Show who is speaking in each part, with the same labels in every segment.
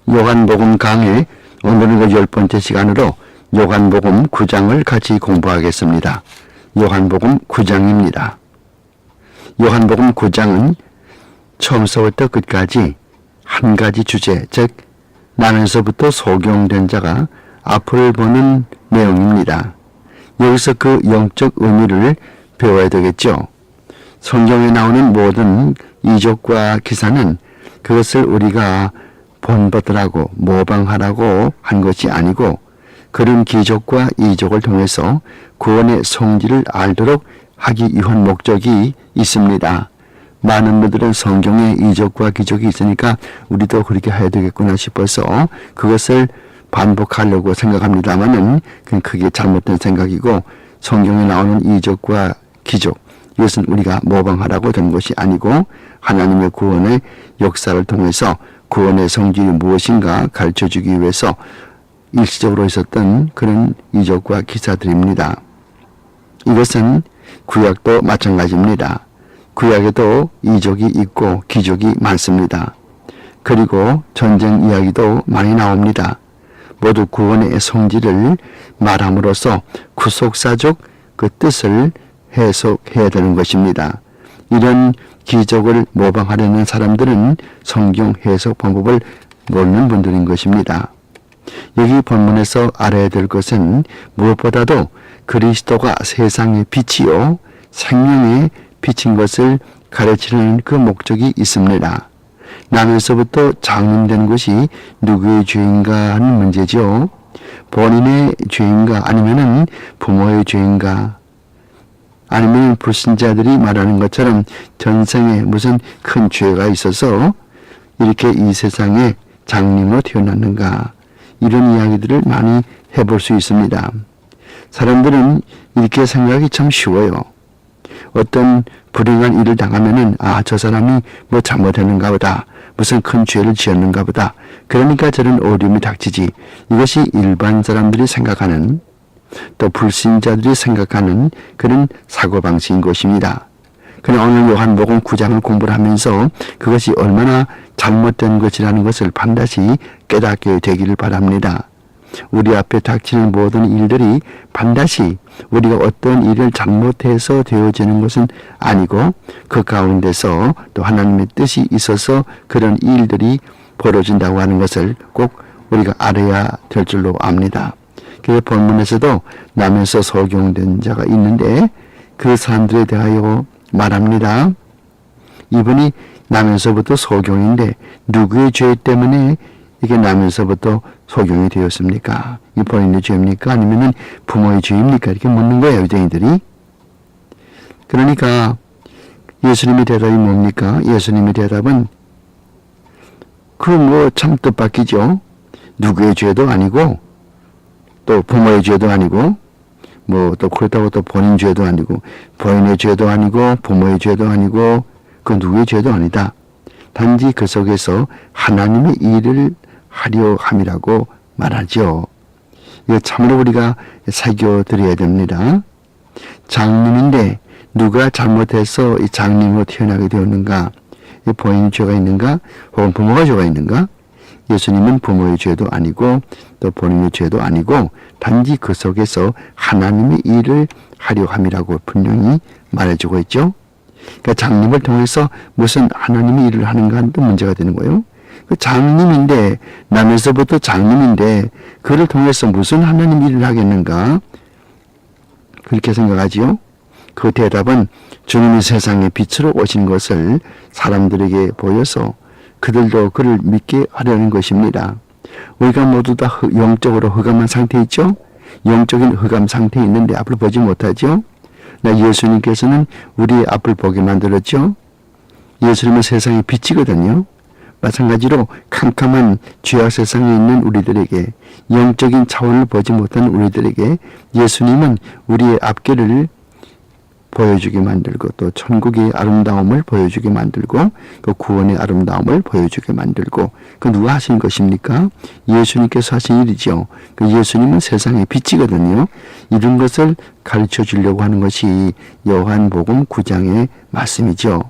Speaker 1: 요한복음 강의 오늘은 그 10번째 시간으로 요한복음 9장을 같이 공부하겠습니다. 요한복음 9장입니다. 요한복음 9장은 처음서부터 끝까지 한 가지 주제, 즉 나면서부터 소경된 자가 앞을 보는 내용입니다. 여기서 그 영적 의미를 배워야 되겠죠. 성경에 나오는 모든 이적과 기사는 그것을 우리가 본받으라고 모방하라고 한 것이 아니고 그런 기적과 이적을 통해서 구원의 성질을 알도록 하기 위한 목적이 있습니다. 많은 분들은 성경에 이적과 기적이 있으니까 우리도 그렇게 해야 되겠구나 싶어서 그것을 반복하려고 생각합니다만은 그건 크게 잘못된 생각이고, 성경에 나오는 이적과 기적, 이것은 우리가 모방하라고 된 것이 아니고 하나님의 구원의 역사를 통해서 구원의 성질이 무엇인가 가르쳐주기 위해서 일시적으로 있었던 그런 이적과 기사들입니다. 이것은 구약도 마찬가지입니다. 구약에도 이적이 있고 기적이 많습니다. 그리고 전쟁 이야기도 많이 나옵니다. 모두 구원의 성질을 말함으로써 구속사적 그 뜻을 해석해야 되는 것입니다. 이런 기적을 모방하려는 사람들은 성경 해석 방법을 모르는 분들인 것입니다. 여기 본문에서 알아야 될 것은 무엇보다도 그리스도가 세상의 빛이요 생명의 빛인 것을 가르치는 그 목적이 있습니다. 나면서부터 장님된 것이 누구의 죄인가 하는 문제죠. 본인의 죄인가 아니면은 부모의 죄인가, 아니면 불신자들이 말하는 것처럼 전생에 무슨 큰 죄가 있어서 이렇게 이 세상에 장님으로 태어났는가, 이런 이야기들을 많이 해볼 수 있습니다. 사람들은 이렇게 생각이 참 쉬워요. 어떤 불행한 일을 당하면은 저 사람이 뭐 잘못했는가 보다, 무슨 큰 죄를 지었는가 보다, 그러니까 저런 어려움이 닥치지, 이것이 일반 사람들이 생각하는, 또 불신자들이 생각하는 그런 사고방식인 것입니다. 그러나 오늘 요한복음 9장을 공부를 하면서 그것이 얼마나 잘못된 것이라는 것을 반드시 깨닫게 되기를 바랍니다. 우리 앞에 닥치는 모든 일들이 반드시 우리가 어떤 일을 잘못해서 되어지는 것은 아니고 그 가운데서 또 하나님의 뜻이 있어서 그런 일들이 벌어진다고 하는 것을 꼭 우리가 알아야 될 줄로 압니다. 그 본문에서도 나면서 소경된 자가 있는데 그 사람들에 대하여 말합니다. 이분이 나면서부터 소경인데 누구의 죄 때문에 이게 나면서부터 소경이 되었습니까? 이 본인의 죄입니까? 아니면은 부모의 죄입니까? 이렇게 묻는 거예요, 유대인들이. 그러니까 예수님의 대답이 뭡니까? 예수님의 대답은 참 뜻밖이죠. 누구의 죄도 아니고 또 부모의 죄도 아니고 또 그렇다고 또 본인 죄도 아니고 본인의 죄도 아니고 부모의 죄도 아니고 그 누구의 죄도 아니다. 단지 그 속에서 하나님의 일을 하려 함이라고 말하죠. 이거 참으로 우리가 새겨드려야 됩니다. 장님인데 누가 잘못해서 이 장님으로 태어나게 되었는가? 본인의 죄가 있는가? 혹은 부모가 죄가 있는가? 예수님은 부모의 죄도 아니고 또 본인의 죄도 아니고 단지 그 속에서 하나님의 일을 하려 함이라고 분명히 말해주고 있죠. 그러니까 장님을 통해서 무슨 하나님의 일을 하는가 하는 또 문제가 되는 거예요. 그 장님인데, 나면서부터 장님인데 그를 통해서 무슨 하나님 일을 하겠는가? 그렇게 생각하지요. 그 대답은 주님이 세상에 빛으로 오신 것을 사람들에게 보여서 그들도 그를 믿게 하려는 것입니다. 우리가 모두 다 영적으로 흑암한 상태에 있죠. 영적인 흑암 상태에 있는데 앞을 보지 못하죠. 예수님께서는 우리의 앞을 보게 만들었죠. 예수님은 세상의 빛이거든요. 마찬가지로 캄캄한 죄악 세상에 있는 우리들에게, 영적인 차원을 보지 못하는 우리들에게 예수님은 우리의 앞길을 보여주게 만들고 또 천국의 아름다움을 보여주게 만들고 또 구원의 아름다움을 보여주게 만들고, 그 누가 하신 것입니까? 예수님께서 하신 일이죠. 그 예수님은 세상의 빛이거든요. 이런 것을 가르쳐 주려고 하는 것이 요한복음 9장의 말씀이죠.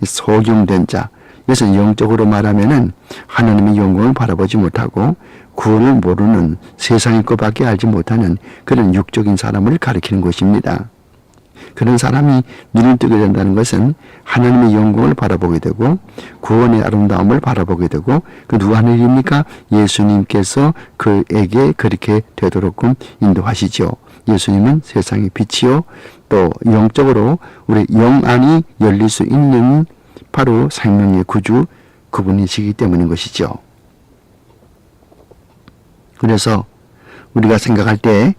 Speaker 1: 소경된 자, 그래서 영적으로 말하면은 하나님의 영광을 바라보지 못하고 구원을 모르는 세상의 것밖에 알지 못하는 그런 육적인 사람을 가리키는 것입니다. 그런 사람이 눈을 뜨게 된다는 것은 하나님의 영광을 바라보게 되고 구원의 아름다움을 바라보게 되고 그 누가 하는 일입니까? 예수님께서 그에게 그렇게 되도록끔 인도하시죠. 예수님은 세상의 빛이요 또 영적으로 우리 영 안이 열릴 수 있는 바로 생명의 구주 그분이시기 때문인 것이죠. 그래서 우리가 생각할 때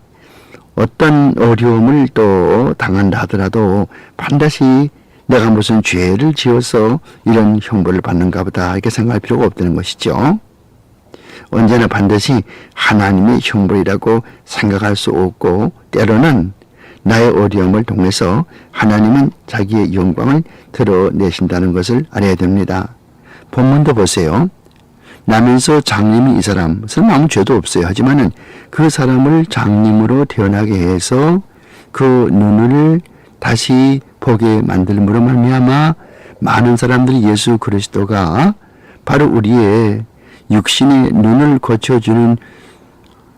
Speaker 1: 어떤 어려움을 또 당한다 하더라도 반드시 내가 무슨 죄를 지어서 이런 형벌을 받는가 보다 이렇게 생각할 필요가 없다는 것이죠. 언제나 반드시 하나님의 형벌이라고 생각할 수 없고 때로는 나의 어려움을 통해서 하나님은 자기의 영광을 드러내신다는 것을 알아야 됩니다. 본문도 보세요. 나면서 장님이 이 사람, 설마 아무 죄도 없어요. 하지만은 그 사람을 장님으로 태어나게 해서 그 눈을 다시 보게 만들므로 말미암아 많은 사람들이 예수 그리스도가 바로 우리의 육신의 눈을 고쳐주는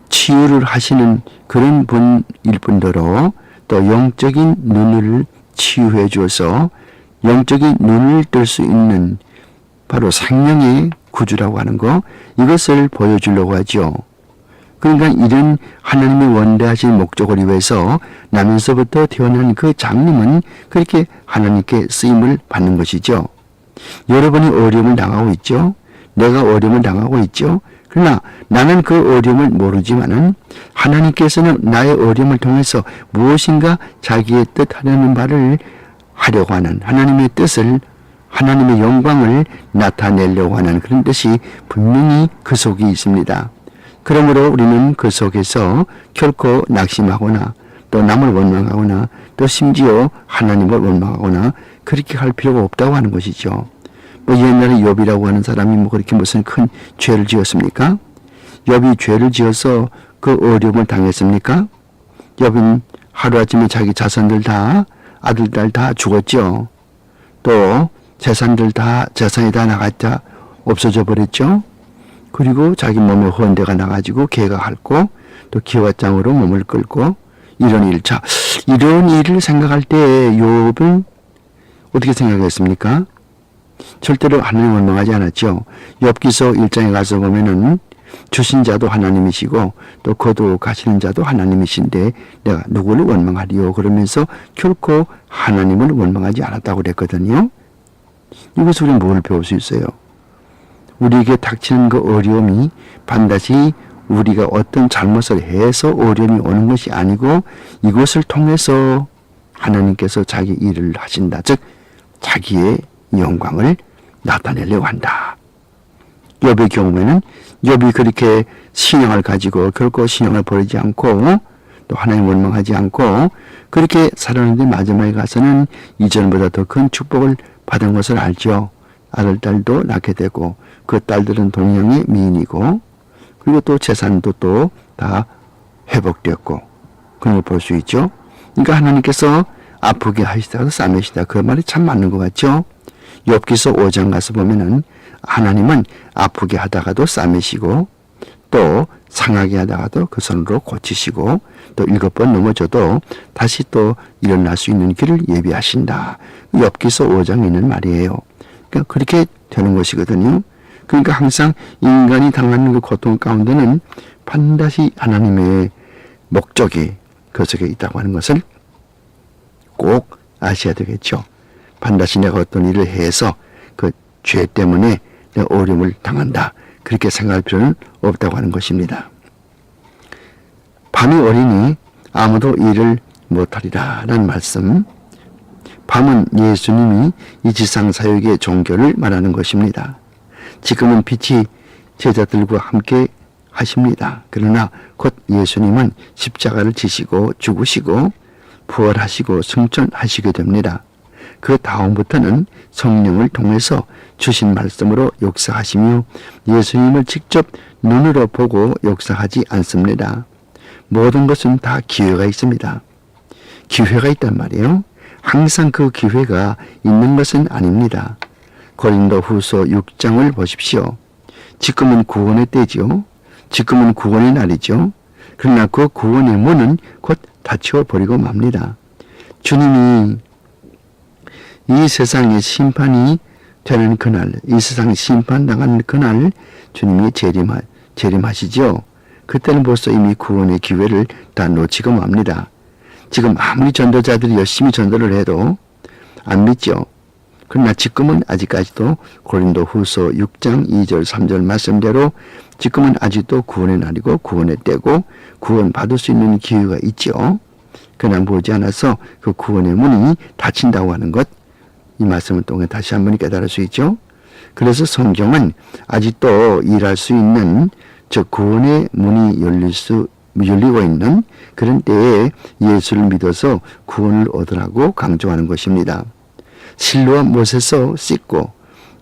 Speaker 1: 치유를 하시는 그런 분일 뿐더러 또 영적인 눈을 치유해 주어서 영적인 눈을 뜰 수 있는 바로 생명의 구주라고 하는 거 이것을 보여주려고 하죠. 그러니까 이런 하나님의 원대하신 목적을 위해서 나면서부터 태어난 그 장님은 그렇게 하나님께 쓰임을 받는 것이죠. 여러분이 어려움을 당하고 있죠. 내가 어려움을 당하고 있죠. 그러나 나는 그 어려움을 모르지만은 하나님께서는 나의 어려움을 통해서 무엇인가 자기의 뜻하려는 바를 하려고 하는 하나님의 뜻을 하나님의 영광을 나타내려고 하는 그런 뜻이 분명히 그 속에 있습니다. 그러므로 우리는 그 속에서 결코 낙심하거나 또 남을 원망하거나 또 심지어 하나님을 원망하거나 그렇게 할 필요가 없다고 하는 것이죠. 뭐 옛날에 욥이라고 하는 사람이 뭐 그렇게 무슨 큰 죄를 지었습니까? 욥이 죄를 지어서 그 어려움을 당했습니까? 욥은 하루아침에 자기 자손들 다 아들 딸 다 죽었죠. 또 재산이 다 나갔다 없어져 버렸죠. 그리고 자기 몸에 헌대가 나가지고 개가 핥고 또 기와장으로 몸을 끌고 이런 일을 생각할 때 욥은 어떻게 생각했습니까? 절대로 하나님 원망하지 않았죠. 욥기서 1장에 가서 보면은 주신 자도 하나님이시고 또 거두가시는 자도 하나님이신데 내가 누구를 원망하리요? 그러면서 결코 하나님을 원망하지 않았다고 그랬거든요. 이것을 우리는 뭘 배울 수 있어요? 우리에게 닥치는 그 어려움이 반드시 우리가 어떤 잘못을 해서 어려움이 오는 것이 아니고 이것을 통해서 하나님께서 자기 일을 하신다. 즉 자기의 영광을 나타내려고 한다. 욥의 경우에는 욥이 그렇게 신앙을 가지고 결코 신앙을 버리지 않고 또 하나님 원망하지 않고 그렇게 살았는데 마지막에 가서는 이전보다 더 큰 축복을 받은 것을 알죠. 아들, 딸도 낳게 되고 그 딸들은 동양의 미인이고 그리고 또 재산도 또 다 회복되었고 그런 걸 볼 수 있죠. 그러니까 하나님께서 아프게 하시다가 싸매시다 그 말이 참 맞는 것 같죠. 욥기서 5장 가서 보면은 하나님은 아프게 하다가도 싸매시고 또 상하게 하다가도 그 손으로 고치시고 또 7번 넘어져도 다시 또 일어날 수 있는 길을 예비하신다. 욥기서 5장에 있는 말이에요. 그러니까 그렇게 되는 것이거든요. 그러니까 항상 인간이 당하는 그 고통 가운데는 반드시 하나님의 목적이 그 속에 있다고 하는 것을 꼭 아셔야 되겠죠. 반드시 내가 어떤 일을 해서 그 죄 때문에 내가 어려움을 당한다. 그렇게 생각할 필요는 없다고 하는 것입니다. 밤이 오리니 아무도 일을 못하리라 라는 말씀. 밤은 예수님이 이 지상 사역의 종교를 말하는 것입니다. 지금은 빛이 제자들과 함께 하십니다. 그러나 곧 예수님은 십자가를 지시고 죽으시고 부활하시고 승천하시게 됩니다. 그 다음부터는 성령을 통해서 주신 말씀으로 역사하시며 예수님을 직접 눈으로 보고 역사하지 않습니다. 모든 것은 다 기회가 있습니다. 기회가 있단 말이에요. 항상 그 기회가 있는 것은 아닙니다. 고린도 후서 6장을 보십시오. 지금은 구원의 때지요. 지금은 구원의 날이죠. 그러나 그 구원의 문은 곧 닫혀 버리고 맙니다. 주님이 이 세상의 심판이 되는 그날, 이 세상이 심판당하는 그날 주님이 재림하시죠. 그때는 벌써 이미 구원의 기회를 다 놓치고 맙니다. 지금 아무리 전도자들이 열심히 전도를 해도 안 믿죠. 그러나 지금은 아직까지도 고린도 후서 6장 2절 3절 말씀대로 지금은 아직도 구원의 날이고 구원의 때고 구원 받을 수 있는 기회가 있죠. 그러나 머지않아서 그 구원의 문이 닫힌다고 하는 것, 이 말씀을 통해 다시 한번 깨달을 수 있죠. 그래서 성경은 아직도 일할 수 있는 저 구원의 문이 열리고 있는 그런 때에 예수를 믿어서 구원을 얻으라고 강조하는 것입니다. 실로와 못에서 씻고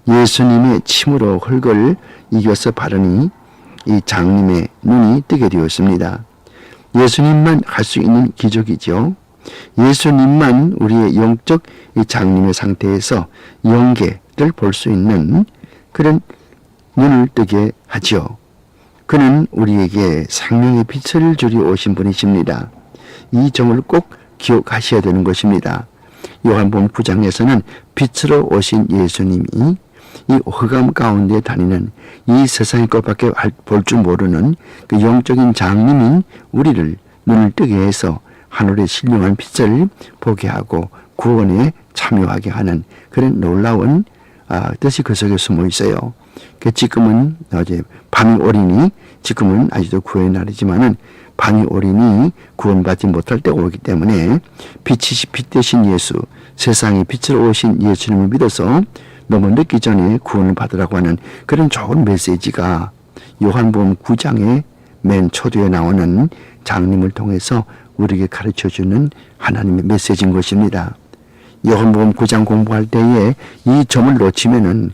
Speaker 1: 예수님의 침으로 흙을 이겨서 바르니 이 장님의 눈이 뜨게 되었습니다. 예수님만 할 수 있는 기적이죠. 예수님만 우리의 영적 이 장님의 상태에서 영계를 볼 수 있는 그런 눈을 뜨게 하죠. 그는 우리에게 생명의 빛을 주려 오신 분이십니다. 이 점을 꼭 기억하셔야 되는 것입니다. 요한복음 9장에서는 빛으로 오신 예수님이 이 흑암 가운데 다니는 이 세상의 것밖에 볼 줄 모르는 그 영적인 장님인 우리를 눈을 뜨게 해서 하늘의 신령한 빛을 보게 하고 구원에 참여하게 하는 그런 놀라운 뜻이 그 속에 숨어 있어요. 지금은 어제 밤이 오리니 지금은 아직도 구원의 날이지만은 밤이 오리니 구원받지 못할 때가 오기 때문에 빛이시 빛 되신 예수, 세상에 빛으로 오신 예수님을 믿어서 너무 늦기 전에 구원을 받으라고 하는 그런 좋은 메시지가 요한복음 9장의 맨 초두에 나오는 장님을 통해서 우리에게 가르쳐주는 하나님의 메시지인 것입니다. 요한복음 9장 공부할 때에 이 점을 놓치면은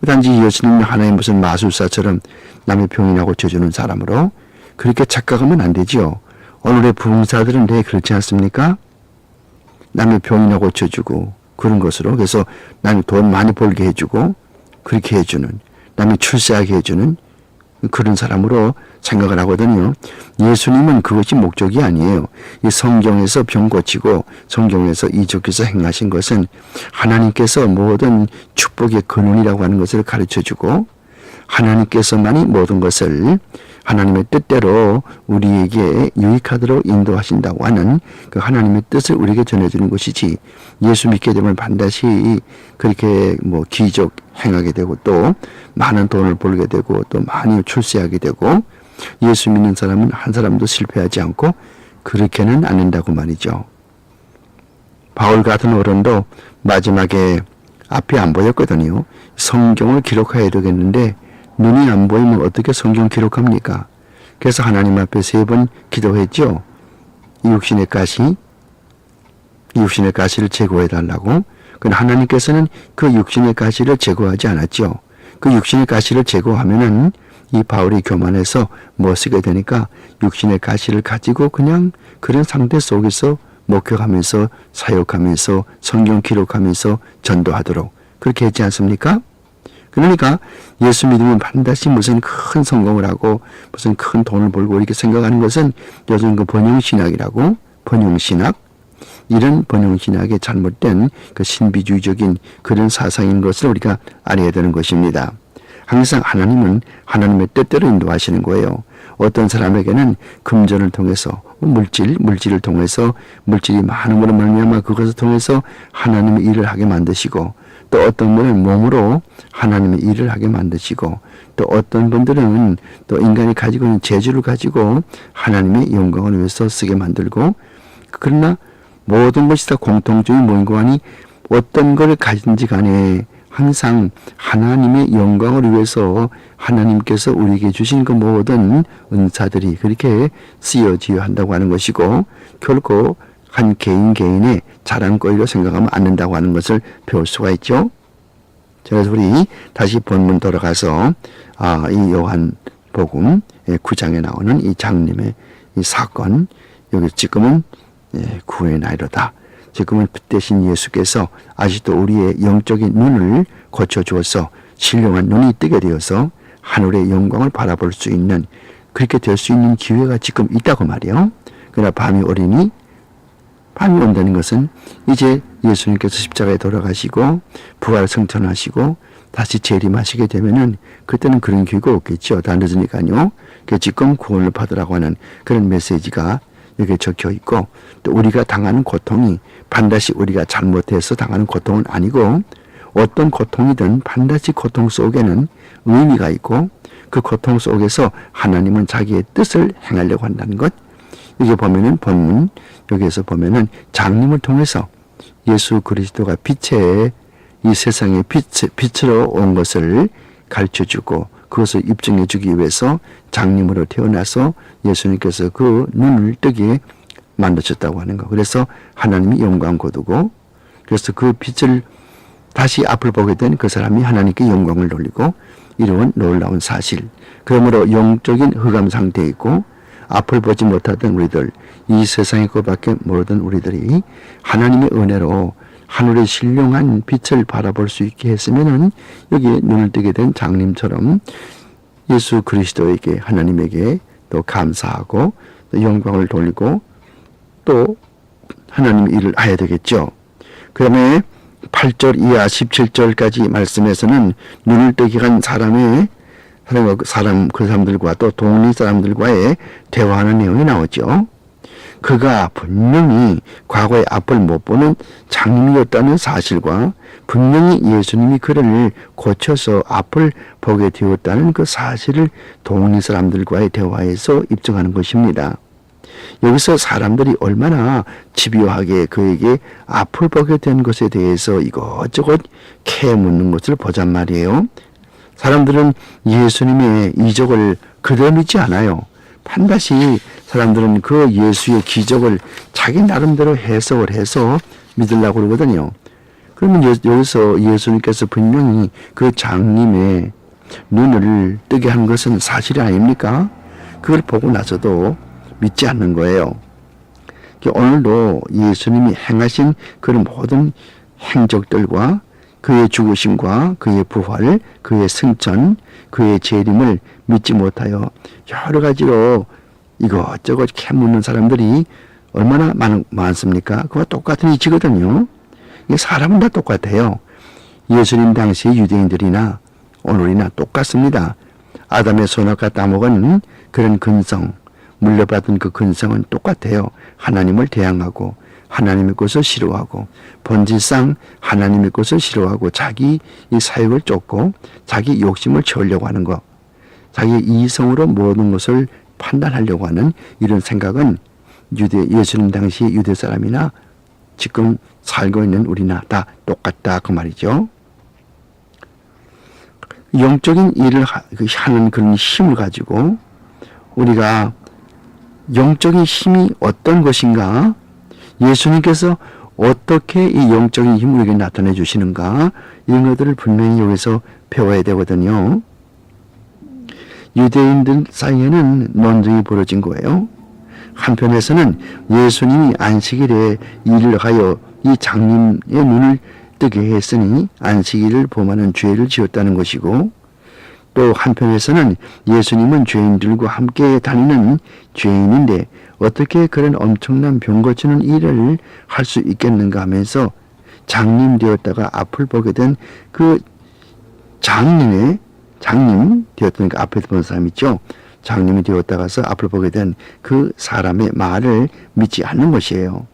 Speaker 1: 단지 예수님이 하나의 무슨 마술사처럼 남의 병이나 고쳐주는 사람으로 그렇게 착각하면 안 되지요. 오늘의 부흥사들은 왜 그렇지 않습니까? 남의 병이나 고쳐주고 그런 것으로 그래서 남이 돈 많이 벌게 해주고 그렇게 해주는 남이 출세하게 해주는 그런 사람으로 생각을 하거든요. 예수님은 그것이 목적이 아니에요. 이 성경에서 병 고치고 성경에서 이적해서 행하신 것은 하나님께서 모든 축복의 근원이라고 하는 것을 가르쳐주고 하나님께서만이 모든 것을 하나님의 뜻대로 우리에게 유익하도록 인도하신다고 하는 그 하나님의 뜻을 우리에게 전해주는 것이지 예수 믿게 되면 반드시 그렇게 기적 행하게 되고 또 많은 돈을 벌게 되고 또 많이 출세하게 되고 예수 믿는 사람은 한 사람도 실패하지 않고 그렇게는 안 된다고 말이죠. 바울 같은 어른도 마지막에 앞이 안 보였거든요. 성경을 기록해야 되겠는데 눈이 안 보이면 어떻게 성경 기록합니까? 그래서 하나님 앞에 3번 기도했죠. 이 육신의 가시를 제거해달라고. 그런데 하나님께서는 그 육신의 가시를 제거하지 않았죠. 그 육신의 가시를 제거하면은 이 바울이 교만해서 못 쓰게 되니까 육신의 가시를 가지고 그냥 그런 상태 속에서 목격하면서 사역하면서 성경 기록하면서 전도하도록 그렇게 했지 않습니까? 그러니까 예수 믿으면 반드시 무슨 큰 성공을 하고 무슨 큰 돈을 벌고 이렇게 생각하는 것은 요즘 그 번영신학이라고 번영신학 이런 번영신학의 잘못된 그 신비주의적인 그런 사상인 것을 우리가 알아야 되는 것입니다. 항상 하나님은 하나님의 뜻대로 인도하시는 거예요. 어떤 사람에게는 금전을 통해서 물질을 통해서 물질이 많음으로 말미암아 그것을 통해서 하나님의 일을 하게 만드시고 또 어떤 분은 몸으로 하나님의 일을 하게 만드시고 또 어떤 분들은 또 인간이 가지고 있는 재주를 가지고 하나님의 영광을 위해서 쓰게 만들고 그러나 모든 것이 다 공통적인 모임과 하니 어떤 걸 가진지 간에 항상 하나님의 영광을 위해서 하나님께서 우리에게 주신 그 모든 은사들이 그렇게 쓰여져야 한다고 하는 것이고 결코 한 개인의 자랑거리로 생각하면 안 된다고 하는 것을 배울 수가 있죠. 그래서 우리 다시 본문 돌아가서 이 요한복음 9장에 나오는 이 장님의 이 사건 여기 지금은 구원의 날이로다. 지금은 빛 대신 예수께서 아직도 우리의 영적인 눈을 고쳐주어서 신령한 눈이 뜨게 되어서 하늘의 영광을 바라볼 수 있는, 그렇게 될 수 있는 기회가 지금 있다고 말이에요. 그러나 밤이 온다는 것은 이제 예수님께서 십자가에 돌아가시고 부활 승천하시고 다시 재림하시게 되면은 그때는 그런 기회가 없겠죠. 다 늦으니까요. 지금 구원을 받으라고 하는 그런 메시지가 여기에 적혀 있고, 또 우리가 당하는 고통이 반드시 우리가 잘못해서 당하는 고통은 아니고, 어떤 고통이든 반드시 고통 속에는 의미가 있고, 그 고통 속에서 하나님은 자기의 뜻을 행하려고 한다는 것. 이게 보면은 본문 여기에서 보면은 장님을 통해서 예수 그리스도가 이 세상의 빛으로 온 것을 가르쳐주고 그것을 입증해주기 위해서 장님으로 태어나서 예수님께서 그 눈을 뜨게 만드셨다고 하는 거. 그래서 하나님이 영광 거두고, 그래서 그 빛을 다시 앞을 보게 된 그 사람이 하나님께 영광을 돌리고 이루은 놀라운 사실. 그러므로 영적인 흑암 상태에 있고 앞을 보지 못하던 우리들, 이 세상의 것밖에 모르던 우리들이 하나님의 은혜로 하늘의 신령한 빛을 바라볼 수 있게 했으면은 여기에 눈을 뜨게 된 장님처럼 예수 그리스도에게, 하나님에게 또 감사하고 또 영광을 돌리고 또 하나님의 일을 해야 되겠죠. 그다음에 8절 이하 17절까지 말씀에서는 눈을 뜨게 한 그 사람들과 또 동리 사람들과의 대화하는 내용이 나오죠. 그가 분명히 과거의 앞을 못 보는 장님이었다는 사실과 분명히 예수님이 그를 고쳐서 앞을 보게 되었다는 그 사실을 동리 사람들과의 대화에서 입증하는 것입니다. 여기서 사람들이 얼마나 집요하게 그에게 앞을 보게 된 것에 대해서 이것저것 캐묻는 것을 보잔 말이에요. 사람들은 예수님의 이적을 그대로 믿지 않아요. 반드시 사람들은 그 예수의 기적을 자기 나름대로 해석을 해서 믿으려고 그러거든요. 그러면 여기서 예수님께서 분명히 그 장님의 눈을 뜨게 한 것은 사실이 아닙니까? 그걸 보고 나서도 믿지 않는 거예요. 오늘도 예수님이 행하신 그런 모든 행적들과 그의 죽으심과 그의 부활, 그의 승천, 그의 재림을 믿지 못하여 여러 가지로 이것저것 캐묻는 사람들이 얼마나 많습니까? 그와 똑같은 이치거든요. 사람은 다 똑같아요. 예수님 당시의 유대인들이나 오늘이나 똑같습니다. 아담의 손아까 따먹은 그런 근성, 물려받은 그 근성은 똑같아요. 하나님을 대항하고 하나님의 것을 싫어하고 본질상 하나님의 것을 싫어하고 자기 이 사역을 쫓고 자기 욕심을 채우려고 하는 것, 자기 이성으로 모든 것을 판단하려고 하는 이런 생각은 예수님 당시 유대 사람이나 지금 살고 있는 우리나 다 똑같다 그 말이죠. 영적인 일을 하는 그런 힘을 가지고 우리가 영적인 힘이 어떤 것인가, 예수님께서 어떻게 이 영적인 힘을 우리에게 나타내 주시는가, 이런 것들을 분명히 여기서 배워야 되거든요. 유대인들 사이에는 논쟁이 벌어진 거예요. 한편에서는 예수님이 안식일에 일을 하여 이 장님의 눈을 뜨게 했으니 안식일을 범하는 죄를 지었다는 것이고, 또 한편에서는 예수님은 죄인들과 함께 다니는 죄인인데 어떻게 그런 엄청난 병 고치는 일을 할 수 있겠는가 하면서 장님 되었다가 앞을 보게 된 그 장님 되었던 그 앞에 본 사람 있죠. 장님이 되었다가서 앞을 보게 된 그 사람의 말을 믿지 않는 것이에요.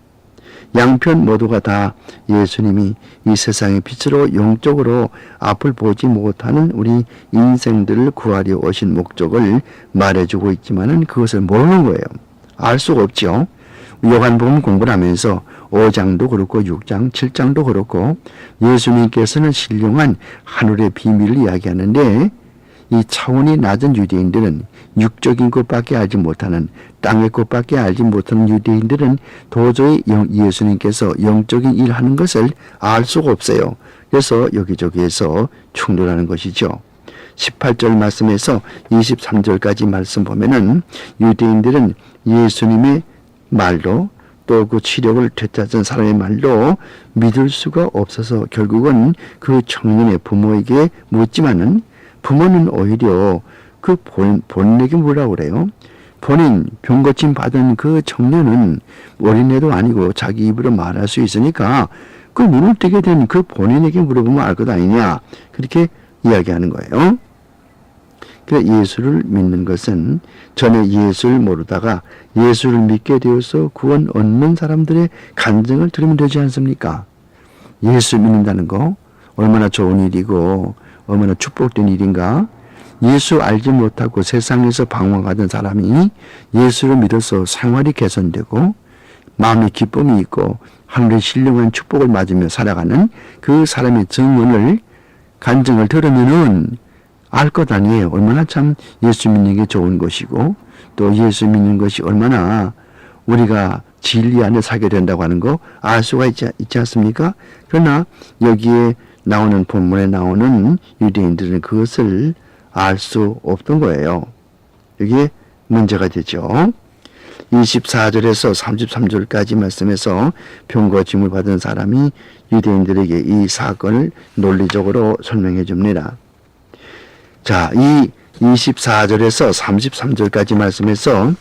Speaker 1: 양편 모두가 다 예수님이 이 세상의 빛으로 영적으로 앞을 보지 못하는 우리 인생들을 구하려 오신 목적을 말해주고 있지만은 그것을 모르는 거예요. 알 수가 없죠. 요한복음 공부를 하면서 5장도 그렇고 6장, 7장도 그렇고 예수님께서는 신령한 하늘의 비밀을 이야기하는데, 이 차원이 낮은 유대인들은 육적인 것밖에 알지 못하는, 땅의 것밖에 알지 못하는 유대인들은 도저히 예수님께서 영적인 일을 하는 것을 알 수가 없어요. 그래서 여기저기에서 충돌하는 것이죠. 18절 말씀에서 23절까지 말씀 보면은 유대인들은 예수님의 말로 또 그 치력을 되찾은 사람의 말도 믿을 수가 없어서 결국은 그 청년의 부모에게 묻지만은 부모는 오히려 그 본인에게 뭐라고 그래요? 본인 병고침 받은 그 청년은 어린애도 아니고 자기 입으로 말할 수 있으니까 그 눈을 뜨게 된 그 본인에게 물어보면 알 것 아니냐, 그렇게 이야기하는 거예요. 그러니까 예수를 믿는 것은 전에 예수를 모르다가 예수를 믿게 되어서 구원 얻는 사람들의 간증을 들으면 되지 않습니까? 예수 믿는다는 거 얼마나 좋은 일이고 얼마나 축복된 일인가. 예수 알지 못하고 세상에서 방황하던 사람이 예수를 믿어서 생활이 개선되고 마음의 기쁨이 있고 하늘의 신령한 축복을 맞으며 살아가는 그 사람의 증언을, 간증을 들으면은 알 것 아니에요. 얼마나 참 예수 믿는 게 좋은 것이고 또 예수 믿는 것이 얼마나 우리가 진리 안에 살게 된다고 하는 거 알 수가 있지 않습니까? 그러나 여기에 나오는 본문에 나오는 유대인들은 그것을 알 수 없던 거예요. 이게 문제가 되죠. 24절에서 33절까지 말씀에서 병고침을 받은 사람이 유대인들에게 이 사건을 논리적으로 설명해 줍니다. 자, 이 24절에서 33절까지 말씀에서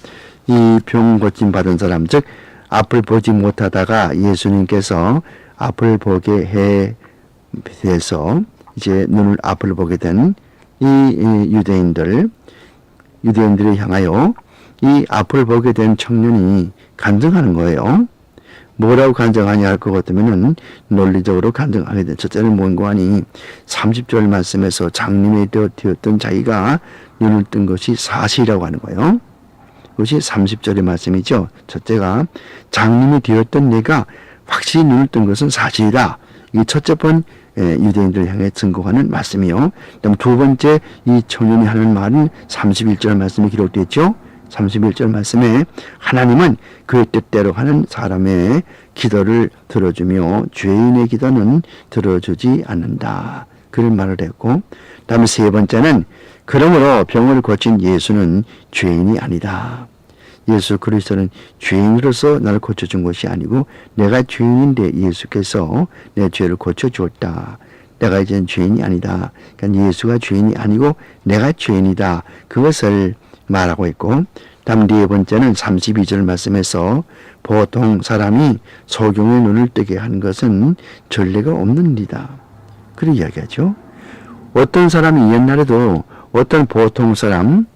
Speaker 1: 이 병고침 받은 사람, 즉 앞을 보지 못하다가 예수님께서 앞을 보게 해 돼서 이제 눈을 앞을 보게 된 이 유대인들을 향하여 이 앞을 보게 된 청년이 간증하는 거예요. 뭐라고 간증하냐 할 것 같으면은 논리적으로 간증하게 된 첫째는 뭔고 하니 30절 말씀에서 장님이 되었던 자기가 눈을 뜬 것이 사실이라고 하는 거예요. 그것이 30절의 말씀이죠. 첫째가 장님이 되었던 내가 확실히 눈을 뜬 것은 사실이다. 이게 첫째 번 유대인들을 향해 증거하는 말씀이요. 그다음 두 번째 이 청년이 하는 말은 31절 말씀이 기록되어 있죠. 31절 말씀에 하나님은 그의 뜻대로 하는 사람의 기도를 들어주며 죄인의 기도는 들어주지 않는다. 그런 말을 했고, 다음에 세 번째는 그러므로 병을 고친 예수는 죄인이 아니다. 예수 그리스도는 죄인으로서 나를 고쳐준 것이 아니고 내가 죄인인데 예수께서 내 죄를 고쳐주었다. 내가 이제는 죄인이 아니다. 그러니까 예수가 죄인이 아니고 내가 죄인이다. 그것을 말하고 있고, 다음 네 번째는 32절 말씀에서 보통 사람이 소경의 눈을 뜨게 하는 것은 전례가 없는 일이다. 그렇게 이야기하죠. 어떤 사람이 옛날에도 어떤 보통 사람,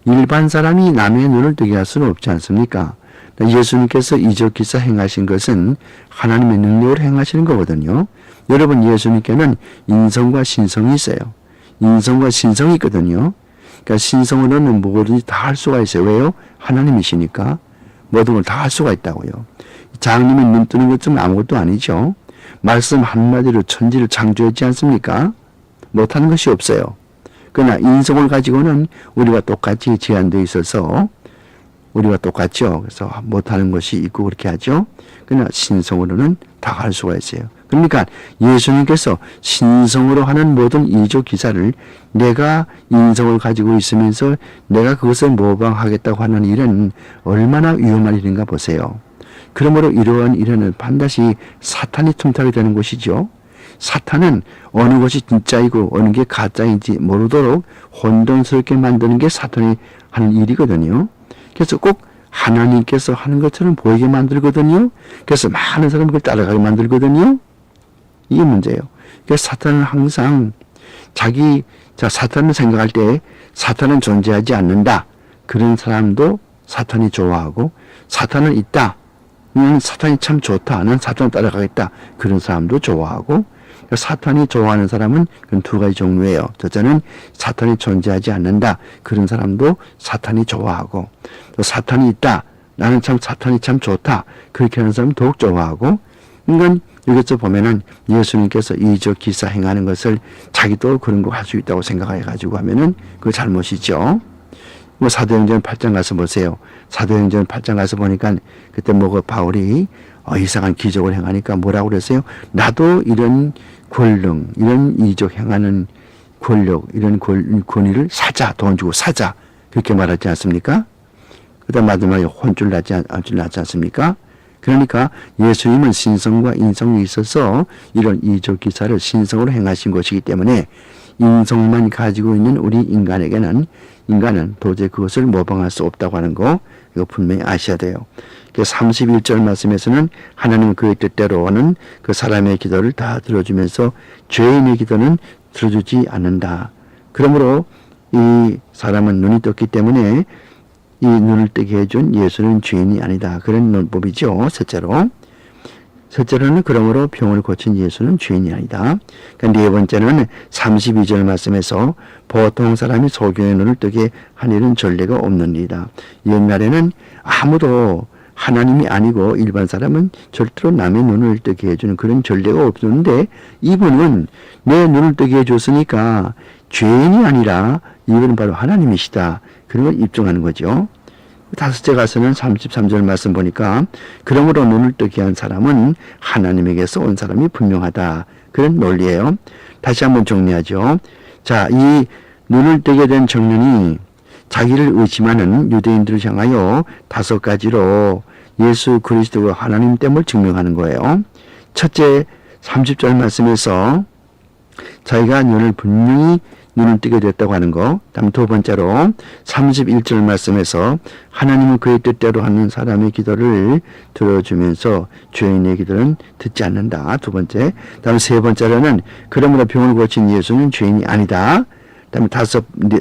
Speaker 1: 일반 사람이 남의 눈을 뜨게 할 수는 없지 않습니까? 예수님께서 이적 기사 행하신 것은 하나님의 능력으로 행하시는 거거든요. 여러분, 예수님께는 인성과 신성이 있어요. 인성과 신성이 있거든요. 그러니까 신성으로는 뭐든지 다 할 수가 있어요. 왜요? 하나님이시니까 모든 걸 다 할 수가 있다고요. 장님이 눈 뜨는 것쯤은 아무것도 아니죠. 말씀 한마디로 천지를 창조했지 않습니까? 못하는 것이 없어요. 그러나 인성을 가지고는 우리가 똑같이 제한되어 있어서 우리가 똑같죠. 그래서 못하는 것이 있고 그렇게 하죠. 그러나 신성으로는 다 할 수가 있어요. 그러니까 예수님께서 신성으로 하는 모든 이적 기사를 내가 인성을 가지고 있으면서 내가 그것을 모방하겠다고 하는 일은 얼마나 위험한 일인가 보세요. 그러므로 이러한 일은 반드시 사탄이 틈타게 되는 것이죠. 사탄은 어느 것이 진짜이고 어느 게 가짜인지 모르도록 혼돈스럽게 만드는 게 사탄이 하는 일이거든요. 그래서 꼭 하나님께서 하는 것처럼 보이게 만들거든요. 그래서 많은 사람이 그걸 따라가게 만들거든요. 이게 문제예요. 그래서 사탄은 항상 사탄을 생각할 때 사탄은 존재하지 않는다. 그런 사람도 사탄이 좋아하고, 사탄은 있다. 사탄이 참 좋다. 난 사탄을 따라가겠다. 그런 사람도 좋아하고, 사탄이 좋아하는 사람은 그런 두 가지 종류예요. 첫째는 사탄이 존재하지 않는다. 그런 사람도 사탄이 좋아하고, 또 사탄이 있다. 나는 참 사탄이 참 좋다. 그렇게 하는 사람은 더욱 좋아하고. 그러니까 여기서 보면은 예수님께서 이적 기사 행하는 것을 자기도 그런 거 할 수 있다고 생각해가지고 하면은 그거 잘못이죠. 뭐 사도행전 8장 가서 보세요. 사도행전 8장 가서 보니까 그때 바울이 이상한 기적을 행하니까 뭐라고 그랬어요? 나도 이런 권능, 이런 이적 행하는 권력, 이런 권위를 사자, 돈 주고 사자. 그렇게 말하지 않습니까? 그 다음 마지막에 혼쭐 나지 않습니까? 그러니까 예수님은 신성과 인성이 있어서 이런 이적 기사를 신성으로 행하신 것이기 때문에 인성만 가지고 있는 우리 인간은 도저히 그것을 모방할 수 없다고 하는 거 이거 분명히 아셔야 돼요. 31절 말씀에서는 하나님은 그의 뜻대로는 그 사람의 기도를 다 들어주면서 죄인의 기도는 들어주지 않는다. 그러므로 이 사람은 눈이 떴기 때문에 이 눈을 뜨게 해준 예수는 죄인이 아니다. 그런 논법이죠. 셋째로는 그러므로 병을 고친 예수는 죄인이 아니다. 그러니까 네 번째는 32절 말씀에서 보통 사람이 소경의 눈을 뜨게 한 일은 전례가 없는 일이다. 옛날에는 아무도 하나님이 아니고 일반 사람은 절대로 남의 눈을 뜨게 해주는 그런 전례가 없었는데 이분은 내 눈을 뜨게 해줬으니까 죄인이 아니라 이분은 바로 하나님이시다. 그런 걸 입증하는 거죠. 다섯째 가서는 33절 말씀 보니까 그러므로 눈을 뜨게 한 사람은 하나님에게서 온 사람이 분명하다. 그런 논리예요. 다시 한번 정리하죠. 자, 이 눈을 뜨게 된 청년이 자기를 의심하는 유대인들을 향하여 5가지로 예수 그리스도가 하나님 됨을 증명하는 거예요. 첫째, 30절 말씀에서 자기가 분명히 눈을 뜨게 됐다고 하는 거. 다음 두 번째로 31절 말씀에서 하나님은 그의 뜻대로 하는 사람의 기도를 들어주면서 죄인의 기도는 듣지 않는다. 두 번째. 다음 세 번째로는 그러므로 병을 고친 예수는 죄인이 아니다. 다음에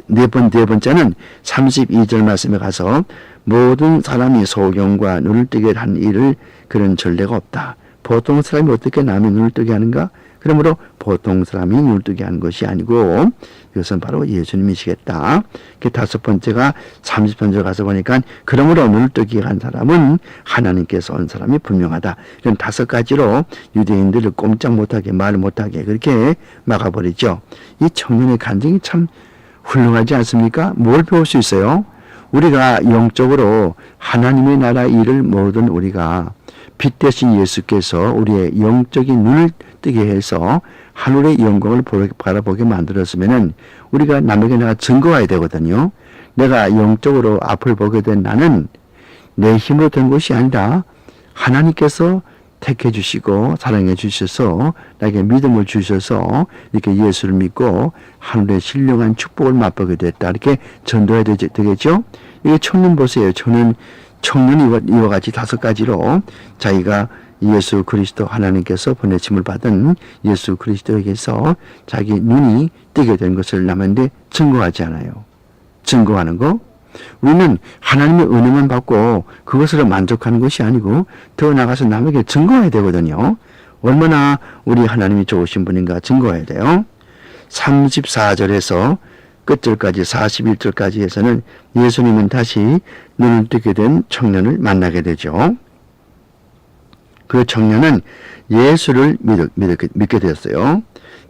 Speaker 1: 네 번째는 32절 말씀에 가서 모든 사람이 소경과 눈을 뜨게 한 일을 그런 전례가 없다. 보통 사람이 어떻게 남의 눈을 뜨게 하는가? 그러므로 보통 사람이 눈을 뜨게 하는 것이 아니고 이것은 바로 예수님이시겠다. 다섯 번째가 33절 가서 보니까 그러므로 눈을 뜨게 한 사람은 하나님께서 온 사람이 분명하다. 이런 5가지로 유대인들을 꼼짝 못하게 말 못하게 그렇게 막아버리죠. 이 청년의 간증이 참 훌륭하지 않습니까? 뭘 배울 수 있어요? 우리가 영적으로 하나님의 나라 일을 모르던 우리가 빛 대신 예수께서 우리의 영적인 눈을 뜨게 해서 하늘의 영광을 바라보게 만들었으면 우리가 남에게 내가 증거해야 되거든요. 내가 영적으로 앞을 보게 된 나는 내 힘으로 된 것이 아니라 하나님께서 택해 주시고 사랑해 주셔서 나에게 믿음을 주셔서 이렇게 예수를 믿고 하늘의 신령한 축복을 맛보게 됐다. 이렇게 전도해야 되겠죠. 이게 청년 보세요. 청년이 이와 같이 5가지로 자기가 예수 그리스도 하나님께서 보내심을 받은 예수 그리스도에게서 자기 눈이 뜨게 된 것을 남한테 증거하지 않아요. 증거하는 거. 우리는 하나님의 은혜만 받고 그것으로 만족하는 것이 아니고 더 나가서 남에게 증거해야 되거든요. 얼마나 우리 하나님이 좋으신 분인가 증거해야 돼요. 34절에서 끝절까지 41절까지 해서는 예수님은 다시 눈을 뜨게 된 청년을 만나게 되죠. 그 청년은 예수를 믿게 되었어요.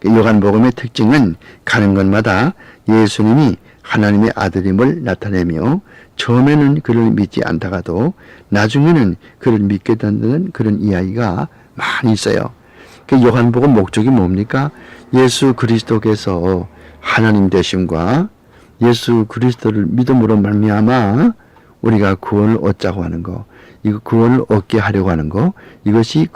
Speaker 1: 요한복음의 특징은 가는 곳마다 예수님이 하나님의 아들임을 나타내며 처음에는 그를 믿지 않다가도 나중에는 그를 믿게 된다는 그런 이야기가 많이 있어요. 요한복음 목적이 뭡니까? 예수 그리스도께서 하나님 되심과 예수 그리스도를 믿음으로 말미암아 우리가 구원을 얻자고 하는 거, 이거 구원을 얻게 하려고 하는 거, 이것이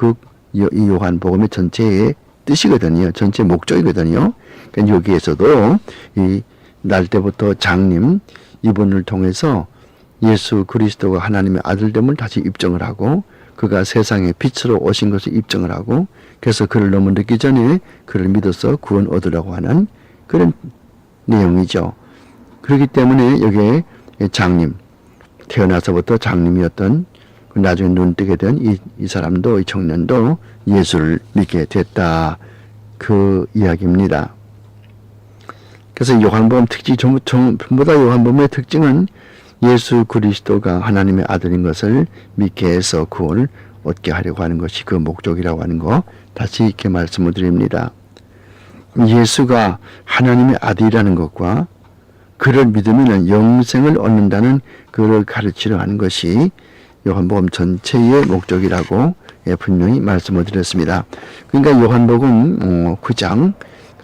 Speaker 1: 이 요한복음의 전체의 뜻이거든요. 전체 목적이거든요. 그러니까 여기에서도 이 날 때부터 장님 이분을 통해서 예수 그리스도가 하나님의 아들됨을 다시 입증을 하고 그가 세상의 빛으로 오신 것을 입증을 하고 그래서 그를 너무 늦기 전에 그를 믿어서 구원 얻으려고 하는 그런 내용이죠. 그렇기 때문에 여기에 장님, 태어나서부터 장님이었던 나중에 눈 뜨게 된 이 사람도 이 청년도 예수를 믿게 됐다. 그 이야기입니다. 그래서 요한복음 특징 전부 다 요한복음의 특징은 예수 그리스도가 하나님의 아들인 것을 믿게 해서 구원을 얻게 하려고 하는 것이 그 목적이라고 하는 거 다시 이렇게 말씀을 드립니다. 예수가 하나님의 아들이라는 것과 그를 믿으면 영생을 얻는다는 그를 가르치려 하는 것이 요한복음 전체의 목적이라고 분명히 말씀을 드렸습니다. 그러니까 요한복음 9장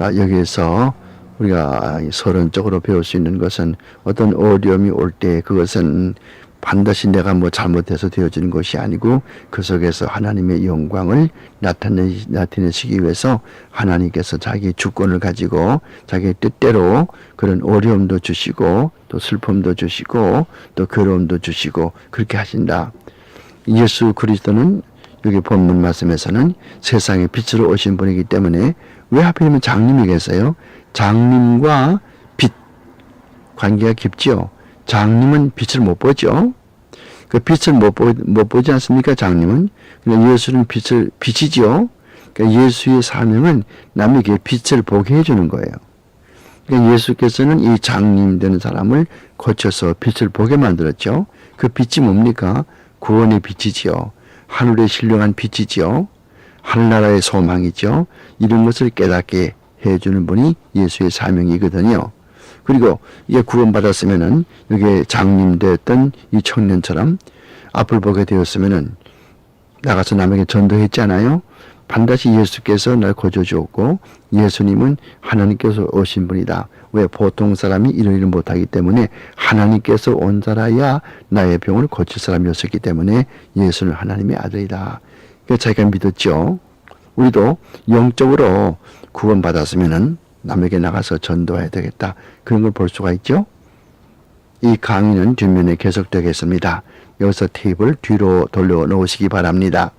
Speaker 1: 여기에서 우리가 서론적으로 배울 수 있는 것은 어떤 어려움이 올 때 그것은 반드시 내가 뭐 잘못해서 되어지는 것이 아니고 그 속에서 하나님의 영광을 나타내시기 위해서 하나님께서 자기 주권을 가지고 자기 뜻대로 그런 어려움도 주시고 또 슬픔도 주시고 또 괴로움도 주시고 그렇게 하신다. 예수 그리스도는 여기 본문 말씀에서는 세상에 빛으로 오신 분이기 때문에 왜 하필이면 장님이 계세요? 장님과 빛 관계가 깊죠. 장님은 빛을 못 보죠. 그 빛을 못 보지 않습니까? 장님은. 근데 예수는 빛이지요. 그러니까 예수의 사명은 남에게 빛을 보게 해주는 거예요. 그러니까 예수께서는 이 장님 되는 사람을 고쳐서 빛을 보게 만들었죠. 그 빛이 뭡니까? 구원의 빛이지요. 하늘의 신령한 빛이지요. 하늘나라의 소망이죠. 이런 것을 깨닫게 해주는 분이 예수의 사명이거든요. 그리고 이게 구원받았으면은 여기에 장님 되었던 이 청년처럼 앞을 보게 되었으면은 나가서 남에게 전도했잖아요. 반드시 예수께서 날 고쳐주었고 예수님은 하나님께서 오신 분이다. 왜? 보통 사람이 이러이러 못하기 때문에 하나님께서 온 자라야 나의 병을 고칠 사람이었기 때문에 예수는 하나님의 아들이다. 그래서 자기가 믿었죠. 우리도 영적으로 구원받았으면은 남에게 나가서 전도해야 되겠다. 그런 걸 볼 수가 있죠. 이 강의는 뒷면에 계속되겠습니다. 여기서 테이프를 뒤로 돌려 놓으시기 바랍니다.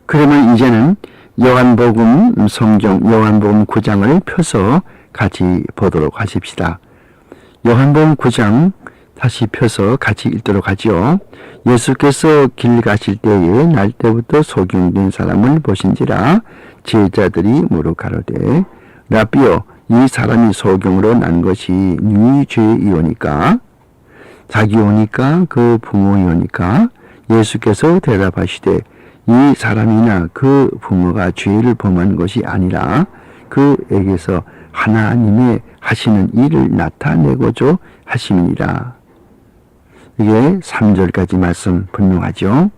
Speaker 1: 그러면 이제는 요한복음 성경 요한복음 9장을 펴서 같이 보도록 하십시다. 요한복음 9장 다시 펴서 같이 읽도록 하죠. 예수께서 길 가실 때에 날 때부터 소경된 사람을 보신지라 제자들이 물어 가로되 라비여 이 사람이 소경으로 난 것이 네 죄이오니까 자기오니까 그 부모이오니까 예수께서 대답하시되 이 사람이나 그 부모가 죄를 범한 것이 아니라 그에게서 하나님의 하시는 일을 나타내고자 하심이니라. 이게 3절까지 말씀 분명하죠.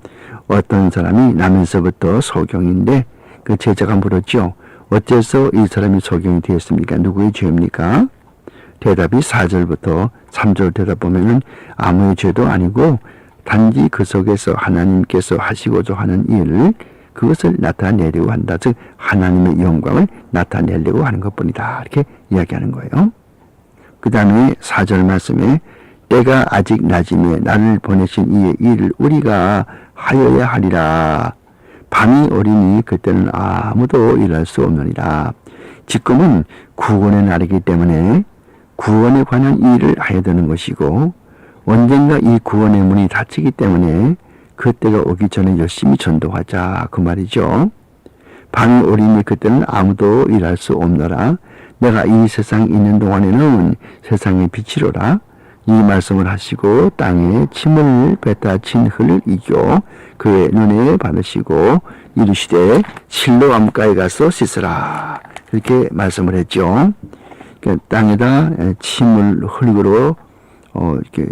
Speaker 1: 어떤 사람이 나면서부터 소경인데 그 제자가 물었죠. 어째서 이 사람이 소경이 되었습니까? 누구의 죄입니까? 대답이 4절부터 3절 대답 보면은 아무의 죄도 아니고 단지 그 속에서 하나님께서 하시고자 하는 일을 그것을 나타내려고 한다. 즉 하나님의 영광을 나타내려고 하는 것뿐이다. 이렇게 이야기하는 거예요. 그 다음에 4절 말씀에 때가 아직 낮음에 나를 보내신 이의 일을 우리가 하여야 하리라. 밤이 오리니 그때는 아무도 일할 수 없느니라. 지금은 구원의 날이기 때문에 구원에 관한 일을 하여야 되는 것이고 언젠가 이 구원의 문이 닫히기 때문에 그때가 오기 전에 열심히 전도하자 그 말이죠. 밤이 오리니 그때는 아무도 일할 수 없노라. 내가 이 세상에 있는 동안에는 세상의 빛이로라. 이 말씀을 하시고 땅에 침을 뱉다 친 흘을 이겨 그의 눈에 바르시고 이르시되 실로암가에 가서 씻으라. 이렇게 말씀을 했죠. 그러니까 땅에다 침을 흙으로 이렇게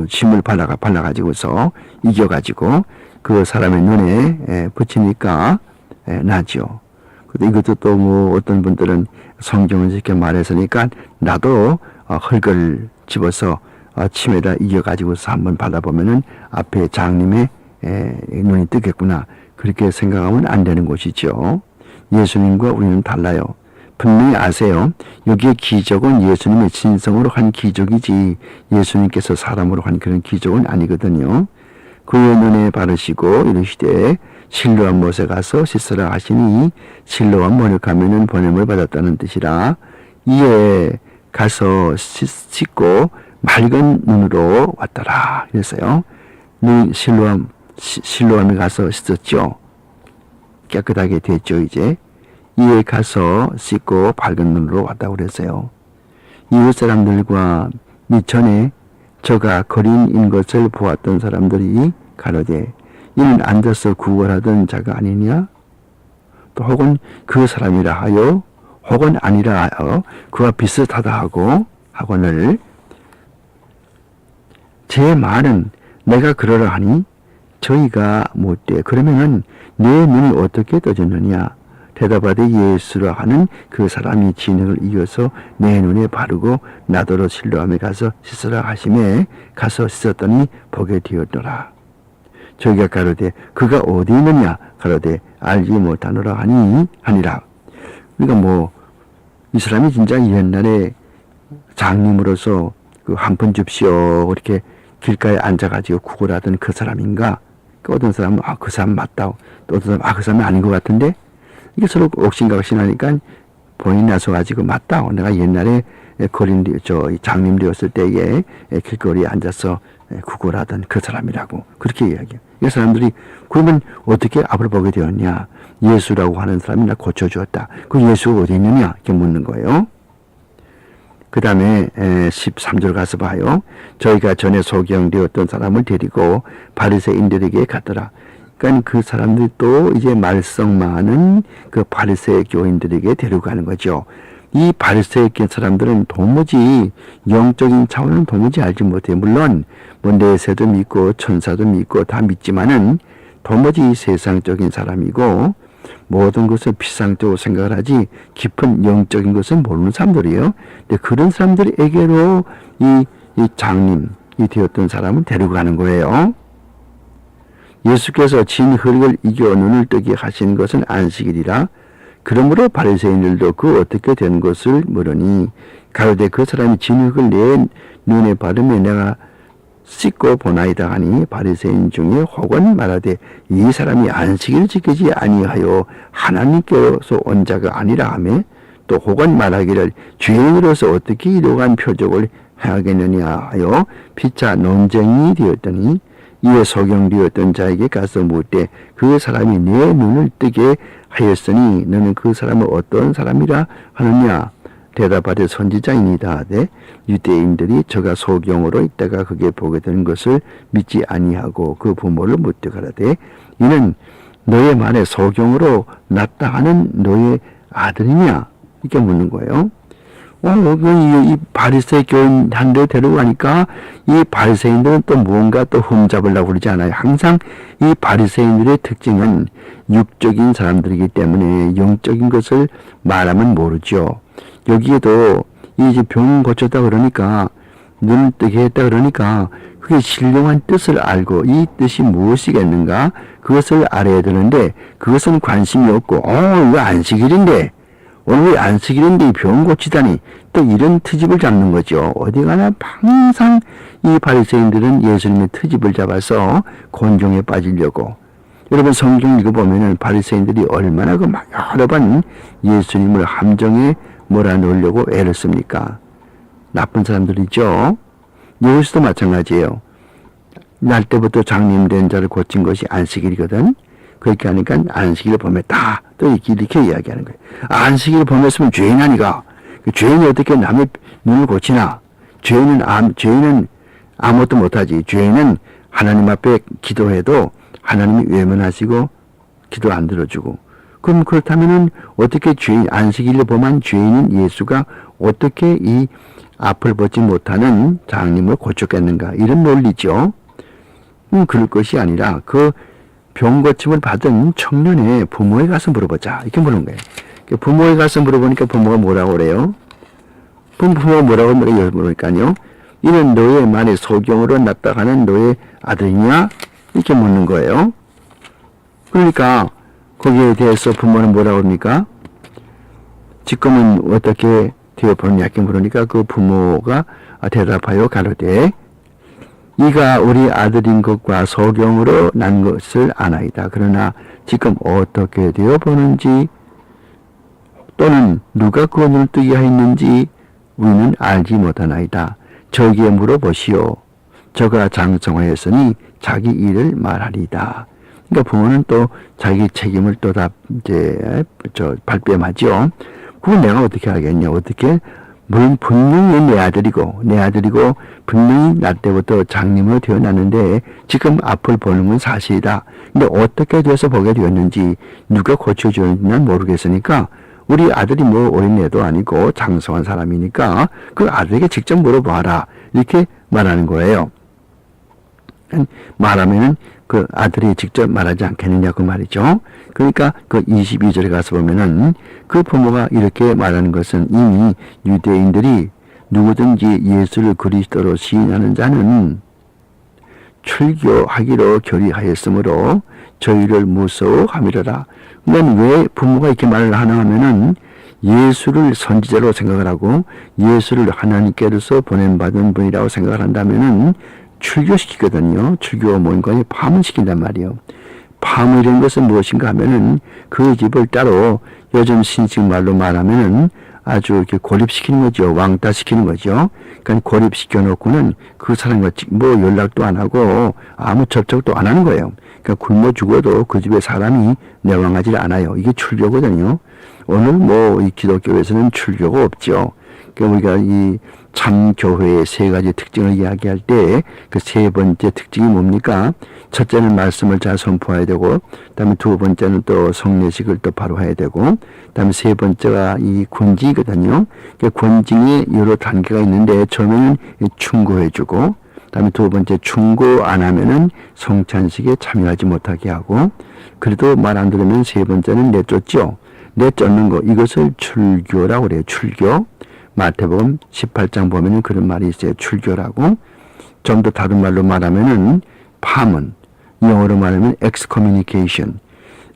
Speaker 1: 침을 발라가지고서 이겨가지고 그 사람의 눈에 붙이니까 나죠. 이것도 또 뭐 어떤 분들은 성경을 이렇게 말했으니까 나도 흙을 집어서 침에다 이겨가지고서 한번 받아보면은 앞에 장님의 눈이 뜨겠구나. 그렇게 생각하면 안 되는 것이죠. 예수님과 우리는 달라요. 분명히 아세요. 여기에 기적은 예수님의 진성으로 한 기적이지 예수님께서 사람으로 한 그런 기적은 아니거든요. 그의 눈에 바르시고 이르시되 실로암 못에 가서 씻으라 하시니 실로암 못에 가면은 번영을 받았다는 뜻이라. 이에 가서 씻고 맑은 눈으로 왔더라. 그랬어요. 실로암에 가서 씻었죠. 깨끗하게 됐죠. 이제 이에 가서 씻고 밝은 눈으로 왔다고 그랬어요. 이웃 사람들과 미천에 저가 거린인 것을 보았던 사람들이 가로되 이는 앉아서 구걸하던 자가 아니냐? 또 혹은 그 사람이라 하여 혹은 아니라 하여 그와 비슷하다 하거늘 제 말은 내가 그러라 하니 저희가 못돼. 그러면은 내 눈이 어떻게 떠졌느냐? 대답하되 예수라 하는 그 사람이 진흙을 이어서 내 눈에 바르고 나더러 실로암에 가서 씻으라 하심에 가서 씻었더니 보게 되었더라. 저희가 가로되 그가 어디 있느냐 가로되 알지 못하노라 하니라. 그러니까 이 사람이 진짜 옛날에 장님으로서 그 한 푼 줍시오 이렇게 길가에 앉아가지고 구걸하던 그 사람인가? 어떤 사람은 그 사람 맞다. 또 어떤 사람은 그 사람이 아닌 것 같은데 이게 서로 옥신각신하니까 본인이 나서가지고 맞다. 내가 옛날에 장님 되었을 때에 길거리에 앉아서 구걸하던 그 사람이라고 그렇게 이야기해요. 이 사람들이 그러면 어떻게 앞을 보게 되었냐? 예수라고 하는 사람이 나 고쳐주었다. 그 예수가 어디 있느냐? 이렇게 묻는 거예요. 그 다음에 13절 가서 봐요. 저희가 전에 소경되었던 사람을 데리고 바리새인들에게 갔더라. 그러니까 그 사람들이 또 이제 말썽 많은 그 바리새 교인들에게 데려가는 거죠. 이 바리새 사람들은 도무지 영적인 차원은 도무지 알지 못해요. 물론 내세도 믿고 천사도 믿고 다 믿지만은 도무지 세상적인 사람이고 모든 것을 비상적으로 생각을 하지 깊은 영적인 것을 모르는 사람들이에요. 근데 그런 사람들에게로 이 장님이 되었던 사람을 데려가는 거예요. 예수께서 진흙을 이겨 눈을 뜨게 하신 것은 안식일이라. 그러므로 바리새인들도 그 어떻게 된 것을 물으니 가로되 그 사람이 진흙을 내 눈에 바르며 내가 씻고 보나이다 하니 바리새인 중에 혹은 말하되 이 사람이 안식일을 지키지 아니하여 하나님께서 온 자가 아니라 하며 또 혹은 말하기를 죄인으로서 어떻게 이러한 표적을 하겠느냐 하여 피차 논쟁이 되었더니 이에 소경되었던 자에게 가서 묻되 그 사람이 내 눈을 뜨게 하였으니 너는 그 사람을 어떤 사람이라 하느냐? 대답하되 선지자이니다 하되 유대인들이 저가 소경으로 있다가 그게 보게 되는 것을 믿지 아니하고 그 부모를 묻되 가라되 이는 너의 말에 소경으로 났다 하는 너의 아들이냐? 이렇게 묻는 거예요. 이 바리새 교인 한 대 데려가니까 이 바리새인들은 또 무언가 또 흠잡으려고 그러지 않아요. 항상 이 바리새인들의 특징은 육적인 사람들이기 때문에 영적인 것을 말하면 모르죠. 여기에도 이제 병 고쳤다 그러니까 눈을 뜨게 했다 그러니까 그게 신령한 뜻을 알고 이 뜻이 무엇이겠는가 그것을 알아야 되는데 그것은 관심이 없고 이거 안식일인데 오늘 안식일인데 병 고치다니 또 이런 트집을 잡는 거죠. 어디 가나 항상 이 바리새인들은 예수님의 트집을 잡아서 곤종에 빠지려고. 여러분 성경 읽어보면은 바리새인들이 얼마나 여러 번 예수님을 함정에 몰아넣으려고 애를 씁니까? 나쁜 사람들이죠. 여기서도 마찬가지예요. 날 때부터 장님 된 자를 고친 것이 안식일이거든. 그렇게 하니까 안식일을 보면 다 또 이렇게 이야기하는 거예요. 안식일을 보냈으면 죄인 아니가. 죄인이 어떻게 남의 눈을 고치나. 죄인은 아무것도 못하지. 죄인은 하나님 앞에 기도해도 하나님이 외면하시고 기도 안 들어주고. 그럼 그렇다면은 어떻게 안식일을 범한 죄인인 예수가 어떻게 이 앞을 보지 못하는 장님을 고쳤겠는가. 이런 논리죠. 그럴 것이 아니라 그 병 고침을 받은 청년의 부모에 가서 물어보자. 이렇게 물은 거예요. 부모에 가서 물어보니까 부모가 뭐라고 그래요? 부모가 뭐라고 물으니까요. 이는 너의 말에 소경으로 났다 하는 너의 아들이냐? 이렇게 묻는 거예요. 그러니까 거기에 대해서 부모는 뭐라고 합니까? 지금은 어떻게 되어보느냐 이렇게 물으니까 그 부모가 대답하여 가로되 이가 우리 아들인 것과 소경으로 난 것을 아나이다. 그러나 지금 어떻게 되어보는지 또는 누가 그 눈을 뜨게 하였는지 우리는 알지 못하나이다. 저에게 물어보시오. 저가 장성하였으니 자기 일을 말하리다. 그러니까 부모는 또 자기 책임을 또 다 발뺌하죠. 그건 내가 어떻게 하겠냐? 어떻게? 물론 분명히 내 아들이고 분명히 나 때부터 장님으로 태어났는데 지금 앞을 보는 건 사실이다. 근데 어떻게 돼서 보게 되었는지 누가 고쳐주는지 난 모르겠으니까 우리 아들이 어린애도 아니고 장성한 사람이니까 그 아들에게 직접 물어봐라. 이렇게 말하는 거예요. 말하면은 그 아들이 직접 말하지 않겠느냐 그 말이죠. 그러니까 그 22절에 가서 보면은 그 부모가 이렇게 말하는 것은 이미 유대인들이 누구든지 예수를 그리스도로 시인하는 자는 출교하기로 결의하였으므로 저희를 무서워함이로라. 그러면 왜 부모가 이렇게 말을 하나 하면은 예수를 선지자로 생각을 하고 예수를 하나님께로서 보냄받은 분이라고 생각을 한다면은 출교시키거든요. 출교가 뭔가 파문시킨단 말이에요. 파문이라는 것은 무엇인가 하면은 그 집을 따로 요즘 신식 말로 말하면은 아주 이렇게 고립시키는 거죠. 왕따시키는 거죠. 그러니까 고립시켜 놓고는 그 사람과 뭐 연락도 안 하고 아무 접촉도 안 하는 거예요. 그러니까 굶어 죽어도 그 집에 사람이 내왕하지 않아요. 이게 출교거든요. 오늘 뭐 이 기독교에서는 출교가 없죠. 그러니까 우리가 이 참교회의 세 가지 특징을 이야기할 때 그 세 번째 특징이 뭡니까? 첫째는 말씀을 잘 선포해야 되고, 그다음에 두 번째는 또 성례식을 또 바로 해야 되고, 그다음에 세 번째가 이 군직이거든요. 그 군직에 여러 단계가 있는데 처음에는 충고해주고, 그다음에 두 번째 충고 안 하면은 성찬식에 참여하지 못하게 하고, 그래도 말 안 들으면 세 번째는 내쫓죠. 내쫓는 거, 이것을 출교라고 그래요. 출교. 마태복음 18장 보면은 그런 말이 있어요. 출교라고. 좀 더 다른 말로 말하면은 파문. 영어로 말하면 excommunication.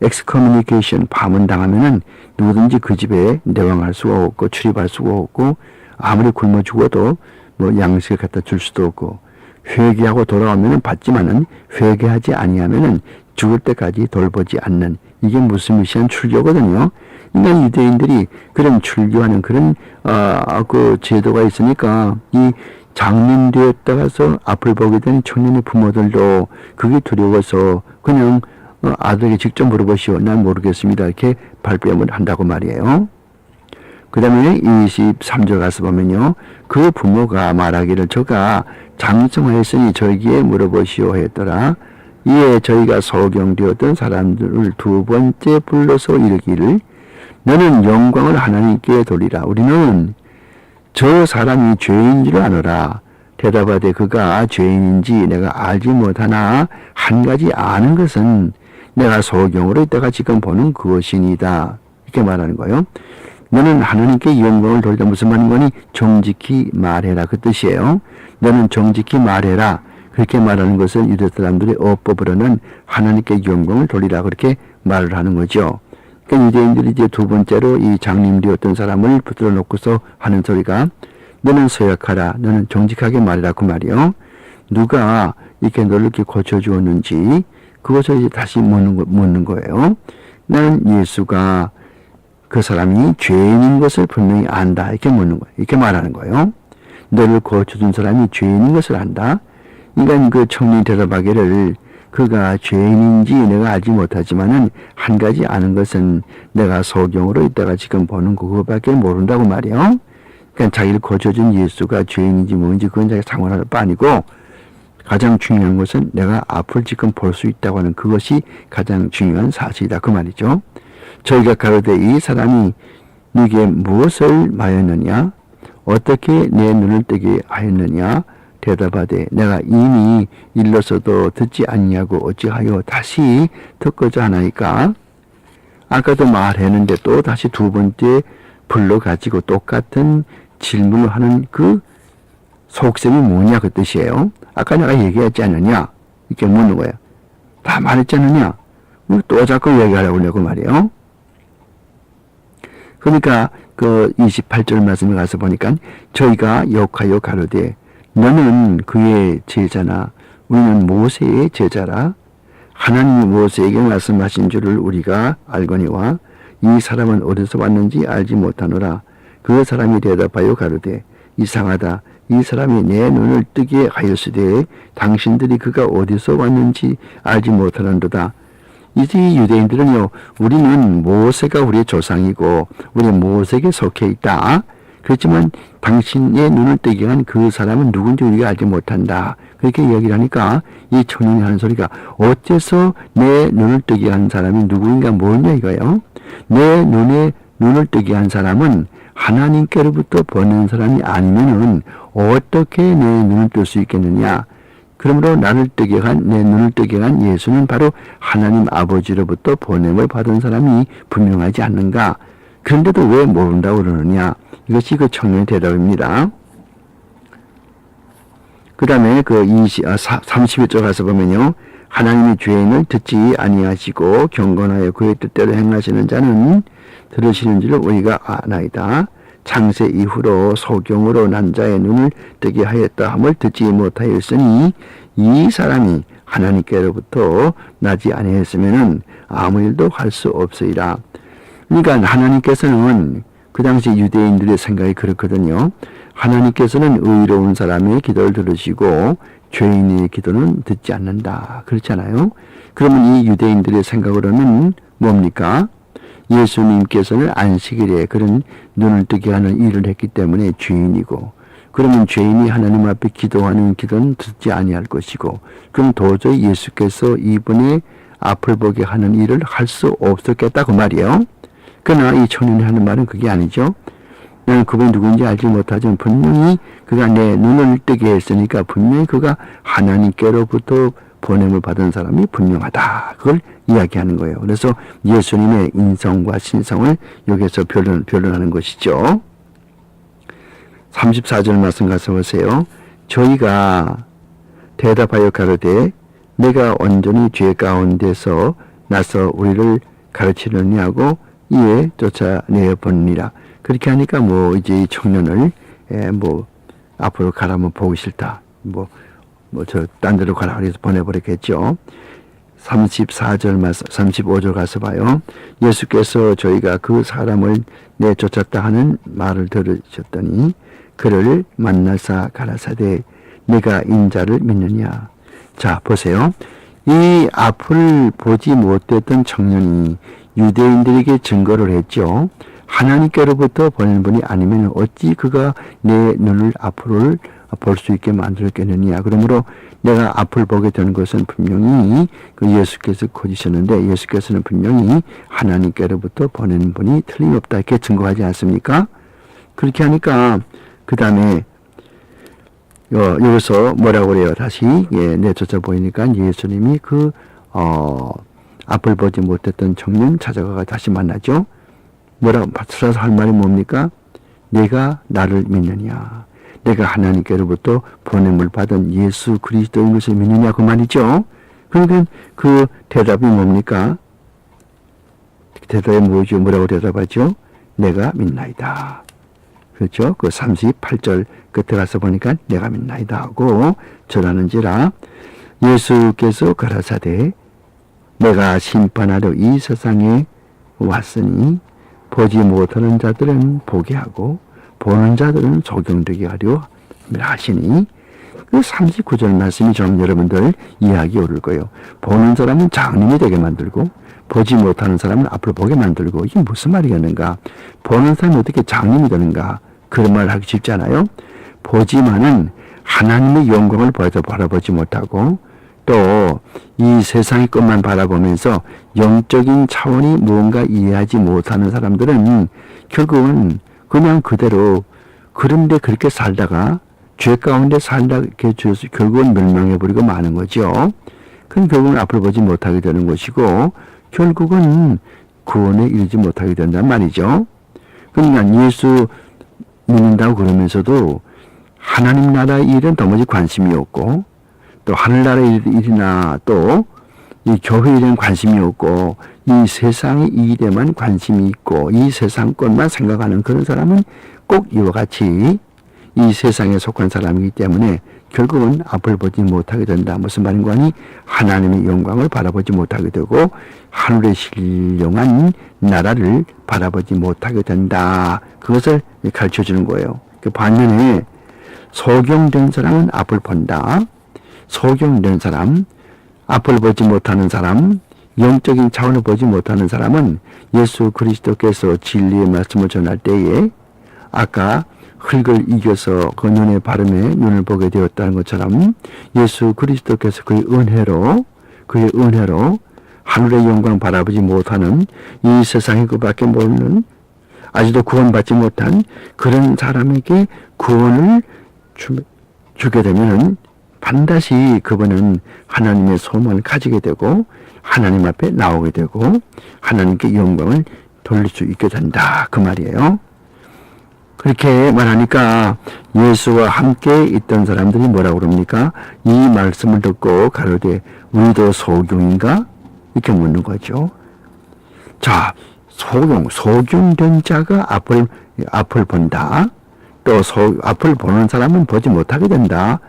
Speaker 1: excommunication 파문 당하면은 누구든지 그 집에 내왕할 수가 없고 출입할 수가 없고 아무리 굶어 죽어도 뭐 양식을 갖다 줄 수도 없고 회개하고 돌아오면은 받지만은 회개하지 아니하면은 죽을 때까지 돌보지 않는 이게 무스무시한 출교거든요. 그러니까 유대인들이 그런 출교하는 그런 그 제도가 있으니까 이 장님되었다가서 앞을 보게 된 청년의 부모들도 그게 두려워서 그냥 아들에게 직접 물어보시오. 난 모르겠습니다. 이렇게 발뺌을 한다고 말이에요. 그 다음에 23절 가서 보면요. 그 부모가 말하기를 저가 장성하였으니 저에게 물어보시오 했더라. 이에 저희가 소경되었던 사람들을 두 번째 불러서 이르기를 너는 영광을 하나님께 돌리라. 우리는 저 사람이 죄인 줄 아노라. 대답하되 그가 죄인인지 내가 알지 못하나 한 가지 아는 것은 내가 소경으로 있다가 지금 보는 그것이니다. 이렇게 말하는 거예요. 너는 하나님께 영광을 돌리다 무슨 말인 거니? 정직히 말해라 그 뜻이에요. 너는 정직히 말해라. 그렇게 말하는 것은 유대 사람들의 어법으로는 하나님께 영광을 돌리라 그렇게 말을 하는 거죠. 그러니까 유대인들이 이제 두 번째로 이 장님되었던 사람을 붙들어 놓고서 하는 소리가 너는 서약하라. 너는 정직하게 말해라 그 말이요. 누가 이렇게 너를 이렇게 고쳐주었는지 그것을 이제 다시 묻는 거예요. 나는 예수가 그 사람이 죄인인 것을 분명히 안다. 이렇게 묻는 거예요. 이렇게 말하는 거예요. 너를 고쳐준 사람이 죄인인 것을 안다. 그러니까 그 청년이 대답하기를 그가 죄인인지 내가 알지 못하지만은 한 가지 아는 것은 내가 소경으로 있다가 지금 보는 그거밖에 모른다고 말이요. 그러니까 자기를 고쳐준 예수가 죄인인지 뭔지 그건 자기가 상관할 바 아니고 가장 중요한 것은 내가 앞을 지금 볼 수 있다고 하는 그것이 가장 중요한 사실이다 그 말이죠. 저희가 가로되 이 사람이 네게 무엇을 마였느냐? 어떻게 내 눈을 뜨게 하였느냐? 대답하되 내가 이미 일러서도 듣지 않냐고 어찌하여 다시 듣고자 하나이까? 아까도 말했는데 또 다시 두 번째 불러가지고 똑같은 질문을 하는 그 속셈이 뭐냐 그 뜻이에요. 아까 내가 얘기하지 않느냐? 이렇게 묻는 거예요. 다 말했지 않느냐? 또 자꾸 얘기하려고 하려고 말이에요. 그러니까 그 28절 말씀에 가서 보니까 저희가 욕하여 가로되 너는 그의 제자나 우리는 모세의 제자라. 하나님이 모세에게 말씀하신 줄을 우리가 알거니와 이 사람은 어디서 왔는지 알지 못하노라. 그 사람이 대답하여 가로되 이상하다. 이 사람이 내 눈을 뜨게 하였으되 당신들이 그가 어디서 왔는지 알지 못하는도다. 이제 유대인들은요, 우리는 모세가 우리의 조상이고 우리 모세에게 속해 있다. 그렇지만 당신의 눈을 뜨게 한 그 사람은 누군지 우리가 알지 못한다. 그렇게 이야기를 하니까 이 청년이 하는 소리가 어째서 내 눈을 뜨게 한 사람이 누구인가 뭐냐 이거예요. 내 눈을 뜨게 한 사람은 하나님께로부터 보낸 사람이 아니면은 어떻게 내 눈을 뜰 수 있겠느냐. 그러므로 나를 뜨게 한, 내 눈을 뜨게 한 예수는 바로 하나님 아버지로부터 보냄을 받은 사람이 분명하지 않는가? 그런데도 왜 모른다고 그러느냐? 이것이 그 청년의 대답입니다. 그 다음에 31절 가서 보면요. 하나님이 죄인을 듣지 아니하시고 경건하여 그의 뜻대로 행하시는 자는 들으시는 줄 우리가 아나이다. 창세 이후로 소경으로 난 자의 눈을 뜨게 하였다 함을 듣지 못하였으니 이 사람이 하나님께로부터 나지 아니했으면 아무 일도 할 수 없으리라. 그러니까 하나님께서는 그 당시 유대인들의 생각이 그렇거든요. 하나님께서는 의로운 사람의 기도를 들으시고 죄인의 기도는 듣지 않는다. 그렇잖아요. 그러면 이 유대인들의 생각으로는 뭡니까? 예수님께서는 안식일에 그런 눈을 뜨게 하는 일을 했기 때문에 죄인이고, 그러면 죄인이 하나님 앞에 기도하는 기도는 듣지 아니할 것이고, 그럼 도저히 예수께서 이분의 앞을 보게 하는 일을 할 수 없었겠다 그 말이에요. 그러나 이 청년이 하는 말은 그게 아니죠. 나는 그분이 누군지 알지 못하지만 분명히 그가 내 눈을 뜨게 했으니까 분명히 그가 하나님께로부터 보냄을 받은 사람이 분명하다. 그걸 이야기하는 거예요. 그래서 예수님의 인성과 신성을 여기서 변론하는 것이죠. 34절 말씀 가서 보세요. 저희가 대답하여 가로되 내가 온전히 죄 가운데서 나서 우리를 가르치려냐고 이에 쫓아내어 보니라. 그렇게 하니까 이제 이 청년을 앞으로 가라면 보기 싫다. 딴 데로 가라 그래서 보내버렸겠죠. 34절 말씀, 35절 가서 봐요. 예수께서 저희가 그 사람을 내쫓았다 하는 말을 들으셨더니 그를 만나사 가라사대 내가 인자를 믿느냐. 자, 보세요. 이 앞을 보지 못했던 청년이 유대인들에게 증거를 했죠. 하나님께로부터 보낸 분이 아니면 어찌 그가 내 눈을 앞을 볼 수 있게 만들었겠느냐. 그러므로 내가 앞을 보게 되는 것은 분명히 그 예수께서 거짓이셨는데 예수께서는 분명히 하나님께로부터 보낸 분이 틀림없다 이렇게 증거하지 않습니까? 그렇게 하니까 그 다음에 여기서 뭐라고 그래요? 다시 내쫓아 보이니까 예수님이 앞을 보지 못했던 청년 찾아가가 다시 만나죠. 뭐라고 받쳐서 할 말이 뭡니까? 내가 나를 믿느냐? 내가 하나님께로부터 보냄을 받은 예수 그리스도인 것을 믿느냐 그 말이죠. 그러니까 그 대답이 뭡니까? 대답이 뭐죠? 뭐라고 대답하죠? 내가 믿나이다. 그렇죠? 그 38절 끝에 가서 보니까 내가 믿나이다 하고 절하는지라 예수께서 가라사대 내가 심판하러 이 세상에 왔으니 보지 못하는 자들은 보게 하고 보는 자들은 적용되게 하려 하시니 그 39절 말씀이 좀 여러분들 이해하기 어려울 거예요. 보는 사람은 장님이 되게 만들고 보지 못하는 사람은 앞으로 보게 만들고 이게 무슨 말이겠는가? 보는 사람이 어떻게 장님이 되는가? 그런 말 하기 쉽지 않아요? 보지만은 하나님의 영광을 바라보지 못하고 또 이 세상의 것만 바라보면서 영적인 차원이 무언가 이해하지 못하는 사람들은 결국은 그냥 그대로 그런데 그렇게 살다가 죄 가운데 살다 이렇게 결국은 멸망해버리고 마는 거죠. 그럼 결국은 앞을 보지 못하게 되는 것이고 결국은 구원에 이르지 못하게 된단 말이죠. 그러니까 예수 믿는다고 그러면서도 하나님 나라의 일은 도무지 관심이 없고 또 하늘나라의 일이나 또 이 교회 일에는 관심이 없고 이 세상의 일에만 관심이 있고 이 세상 것만 생각하는 그런 사람은 꼭 이와 같이 이 세상에 속한 사람이기 때문에 결국은 앞을 보지 못하게 된다. 무슨 말인가 하니 하나님의 영광을 바라보지 못하게 되고 하늘의 신령한 나라를 바라보지 못하게 된다. 그것을 가르쳐주는 거예요. 그 반면에 소경된 사람은 앞을 본다. 소경된 사람, 앞을 보지 못하는 사람, 영적인 차원을 보지 못하는 사람은 예수 그리스도께서 진리의 말씀을 전할 때에 아까 흙을 이겨서 그 눈의 바람에 눈을 보게 되었다는 것처럼 예수 그리스도께서 그의 은혜로 하늘의 영광 바라보지 못하는 이 세상의 것밖에 모르는 아직도 구원받지 못한 그런 사람에게 구원을 주게 되면 반드시 그분은 하나님의 소망을 가지게 되고 하나님 앞에 나오게 되고 하나님께 영광을 돌릴 수 있게 된다. 그 말이에요. 그렇게 말하니까 예수와 함께 있던 사람들이 뭐라고 그럽니까? 이 말씀을 듣고 가로되 우리도 소경인가? 이렇게 묻는 거죠. 자, 소경된 자가 앞을 본다. 또 앞을 보는 사람은 보지 못하게 된다.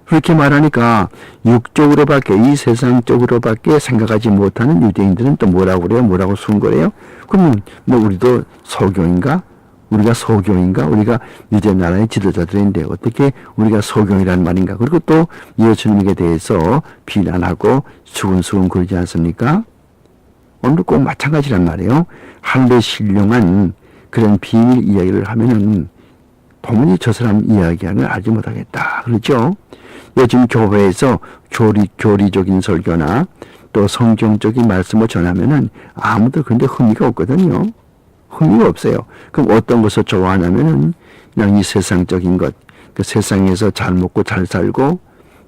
Speaker 1: 그렇게 말하니까 육적으로밖에 이 세상적으로밖에 생각하지 못하는 유대인들은 또 뭐라고 그래요? 뭐라고 순거래요? 그러면 뭐 우리도 소경인가? 우리가 소경인가? 우리가 유대 나라의 지도자들인데 어떻게 우리가 소경이라는 말인가? 그리고 또 예수님에 대해서 비난하고 수근수근 그러지 않습니까? 오늘 꼭 마찬가지란 말이에요. 하늘에 신령한 그런 비밀 이야기를 하면은 도무지 저 사람 이야기하는 걸 알지 못하겠다. 그렇죠? 요즘 교회에서 교리적인 설교나 또 성경적인 말씀을 전하면은 아무도 근데 흥미가 없거든요. 흥미가 없어요. 그럼 어떤 것을 좋아하냐면은 그냥 이 세상적인 것, 그 세상에서 잘 먹고 잘 살고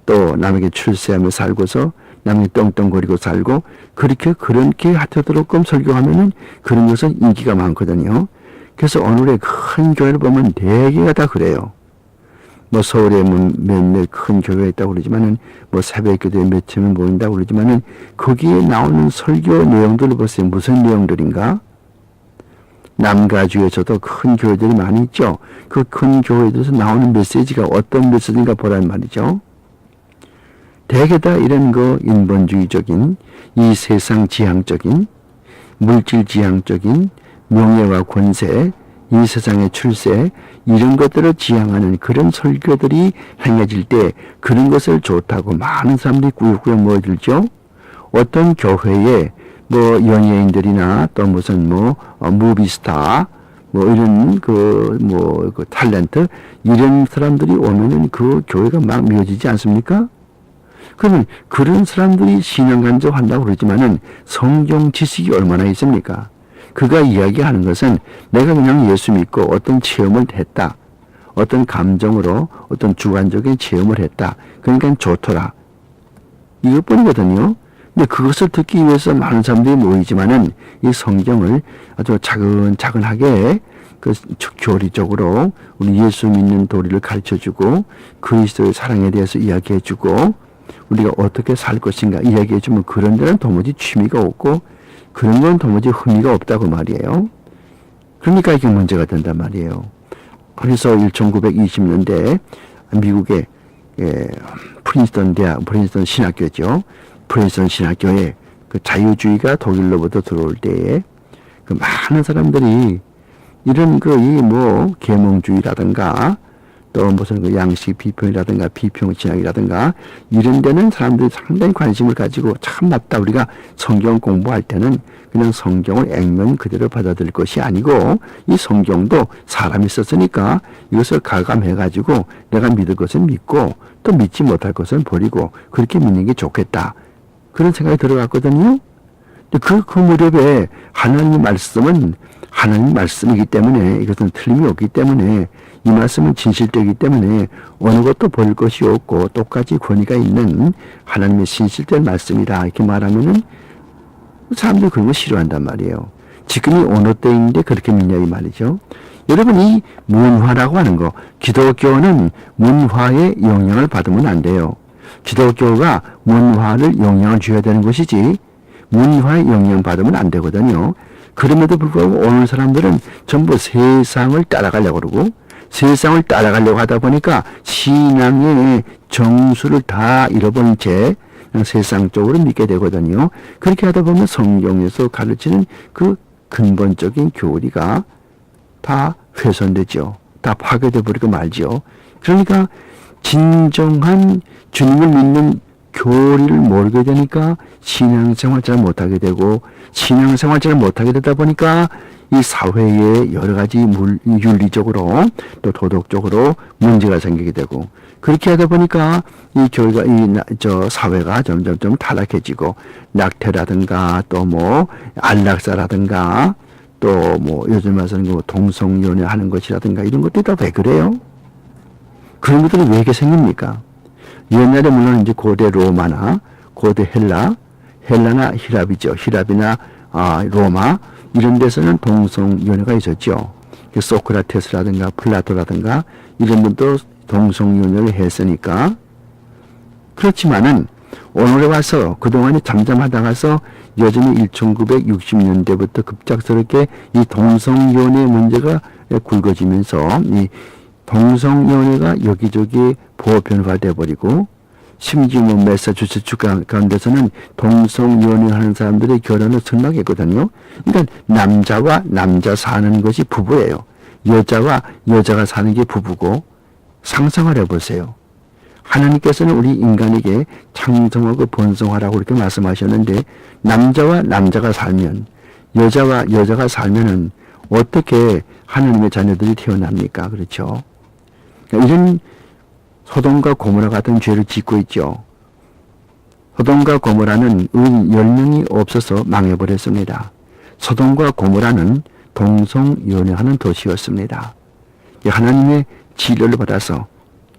Speaker 1: 또 남에게 출세하며 살고서 남에게 떵떵거리고 살고 그렇게 하트도록끔 설교하면은 그런 것은 인기가 많거든요. 그래서 오늘의 큰 교회를 보면 대개가 다 그래요. 뭐 서울에 몇몇 큰 교회가 있다고 그러지만은 뭐 새벽 기도에 몇 명 모인다고 그러지만은 거기에 나오는 설교 내용들을 보세요. 무슨 내용들인가? 남가주에서도 큰 교회들이 많이 있죠. 그 큰 교회들에서 나오는 메시지가 어떤 메시지인가 보란 말이죠. 대개 다 이런 거 인본주의적인 이 세상 지향적인 물질 지향적인 명예와 권세 이 세상의 출세 이런 것들을 지향하는 그런 설교들이 행해질 때 그런 것을 좋다고 많은 사람들이 꾸역꾸역 모여들죠. 어떤 교회에 뭐 연예인들이나 또 무슨 무비스타 이런 그 탤런트 이런 사람들이 오면은 그 교회가 막 미어지지 않습니까? 그러면 그런 사람들이 신앙 간접한다고 그러지만은 성경 지식이 얼마나 있습니까? 그가 이야기하는 것은 내가 그냥 예수 믿고 어떤 체험을 했다. 어떤 감정으로 어떤 주관적인 체험을 했다. 그러니까 좋더라. 이것뿐이거든요. 근데 그것을 듣기 위해서 많은 사람들이 모이지만은 이 성경을 아주 차근차근하게 그 교리적으로 우리 예수 믿는 도리를 가르쳐주고 그리스도의 사랑에 대해서 이야기해주고 우리가 어떻게 살 것인가 이야기해주면 그런 데는 도무지 취미가 없고 그런 건 도무지 흥미가 없다고 말이에요. 그러니까 이게 문제가 된단 말이에요. 그래서 1920년대 미국의 프린스턴 신학교죠. 프린스턴 신학교에 그 자유주의가 독일로부터 들어올 때에 그 많은 사람들이 이런 계몽주의라든가 또 무슨 그 양식 비평이라든가 비평 진학이라든가 이런 데는 사람들이 상당히 관심을 가지고 참 맞다. 우리가 성경 공부할 때는 그냥 성경을 액면 그대로 받아들일 것이 아니고 이 성경도 사람이 썼으니까 이것을 가감해가지고 내가 믿을 것은 믿고 또 믿지 못할 것은 버리고 그렇게 믿는 게 좋겠다. 그런 생각이 들어갔거든요. 그 무렵에 하나님의 말씀은 하나님 말씀이기 때문에 이것은 틀림이 없기 때문에 이 말씀은 진실되기 때문에 어느 것도 버릴 것이 없고 똑같이 권위가 있는 하나님의 진실된 말씀이다 이렇게 말하면은 사람들이 그런 거 싫어한단 말이에요. 지금이 어느 때인데 그렇게 믿냐 이 말이죠. 여러분 이 문화라고 하는 거 기독교는 문화의 영향을 받으면 안 돼요. 기독교가 문화를 영향을 줘야 되는 것이지 문화의 영향 받으면 안 되거든요. 그럼에도 불구하고 오늘 사람들은 전부 세상을 따라가려고 그러고 세상을 따라가려고 하다 보니까 신앙의 정수를 다 잃어버린 채 세상 쪽으로 믿게 되거든요. 그렇게 하다 보면 성경에서 가르치는 그 근본적인 교리가 다 훼손되죠. 다 파괴돼 버리고 말죠. 그러니까 진정한 주님을 믿는 교리를 모르게 되니까 신앙생활 잘 못하게 되고 신앙생활 잘 못하게 되다 보니까 이 사회에 여러 가지 윤리적으로 또 도덕적으로 문제가 생기게 되고 그렇게 하다 보니까 이 교회가 사회가 점점 타락해지고 낙태라든가 또 안락사라든가 또 요즘 와서는 동성연애 하는 것이라든가 이런 것들이 다 왜 그래요? 그런 것들이 왜 이렇게 생깁니까? 옛날에 물론 이제 고대 로마나 고대 헬라나 히랍이죠. 히랍이나 로마 이런 데서는 동성연애가 있었죠. 소크라테스라든가 플라토라든가 이런 분도 동성연애를 했으니까. 그렇지만은 오늘에 와서 그동안에 잠잠하다가서 여전히 1960년대부터 급작스럽게 이 동성연애 문제가 굵어지면서 이 동성연애가 여기저기 보편화가 돼버리고, 심지어 매사추세츠 가운데서는 동성연애하는 사람들의 결혼을 승낙했거든요. 그러니까 남자와 남자 사는 것이 부부예요. 여자와 여자가 사는 게 부부고. 상상을 해보세요. 하나님께서는 우리 인간에게 창성하고 번성하라고 이렇게 말씀하셨는데, 남자와 남자가 살면, 여자와 여자가 살면은 어떻게 하나님의 자녀들이 태어납니까? 그렇죠? 그러니까 이런 소돔과 고모라 같은 죄를 짓고 있죠. 소돔과 고모라는 은 10명이 없어서 망해버렸습니다. 소돔과 고모라는 동성연애하는 도시였습니다. 하나님의 진료를 받아서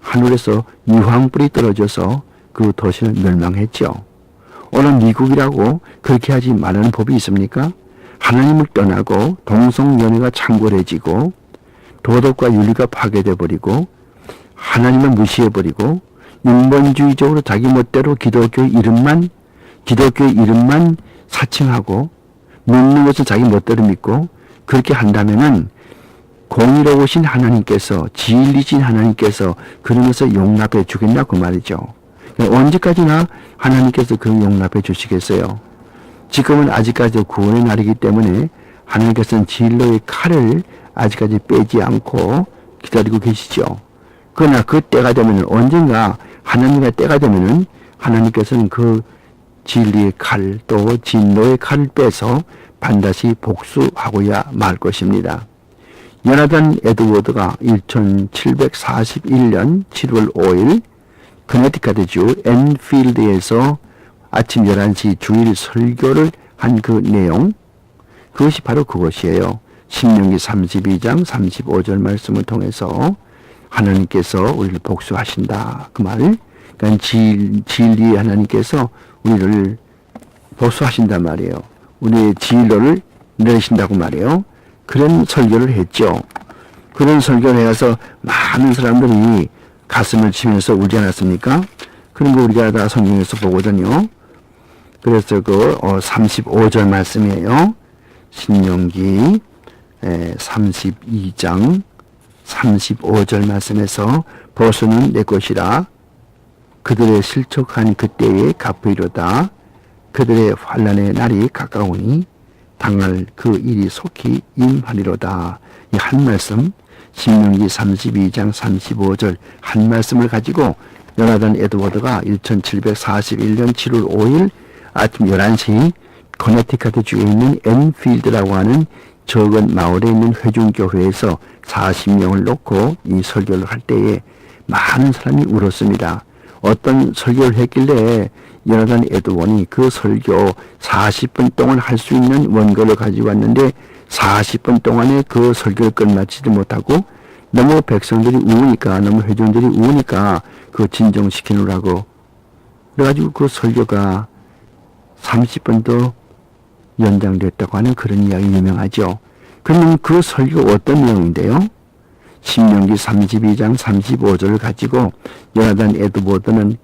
Speaker 1: 하늘에서 유황불이 떨어져서 그 도시는 멸망했죠. 오늘 미국이라고 그렇게 하지 말라는 법이 있습니까? 하나님을 떠나고 동성연애가 창궐해지고 도덕과 윤리가 파괴돼 버리고 하나님을 무시해버리고 인본주의적으로 자기 멋대로 기독교의 이름만 사칭하고 믿는 것을 자기 멋대로 믿고 그렇게 한다면은 공의로우신 하나님께서, 진리신 하나님께서 그런 것을 용납해 주겠냐 그 말이죠. 언제까지나 하나님께서 그 용납해 주시겠어요? 지금은 아직까지 구원의 날이기 때문에 하나님께서는 진로의 칼을 아직까지 빼지 않고 기다리고 계시죠. 그러나 그 때가 되면, 언젠가 하나님의 때가 되면은 하나님께서는 그 진리의 칼, 또 진노의 칼을 빼서 반드시 복수하고야 말 것입니다. 요나단 에드워드가 1741년 7월 5일 커네티컷주 엔필드에서 아침 11시 주일 설교를 한 그 내용, 그것이 바로 그것이에요. 신명기 32장 35절 말씀을 통해서 하나님께서 우리를 복수하신다. 그 말. 그러니까 진리의 하나님께서 우리를 복수하신단 말이에요. 우리의 진로를 내리신다고 말이에요. 그런 설교를 했죠. 그런 설교를 해서 많은 사람들이 가슴을 치면서 울지 않았습니까? 그런 거 우리가 다 성경에서 보거든요. 그래서 그 35절 말씀이에요. 신명기 32장 35절 말씀에서 보수는 내 것이라 그들의 실족한 그때에 갚으리로다. 그들의 환난의 날이 가까우니 당할 그 일이 속히 임하리로다. 이 한 말씀, 신명기 32장 35절 한 말씀을 가지고 요나단 에드워드가 1741년 7월 5일 아침 11시 커네티컷주에 있는 엔필드라고 하는 적은 마을에 있는 회중교회에서 40명을 놓고 이 설교를 할 때에 많은 사람이 울었습니다. 어떤 설교를 했길래 요나단 에드워드가 그 설교 40분 동안 할 수 있는 원고를 가지고 왔는데 40분 동안에 그 설교를 끝마치지 못하고 너무 백성들이 우니까, 너무 회중들이 우니까 그 진정시키느라고 그래가지고 그 설교가 30분도 연장됐다고 하는 그런 이야기 유명하죠. 그러면 그 설교가 어떤 내용인데요? 신명기 32장 35절을 가지고 요나단 에드워드는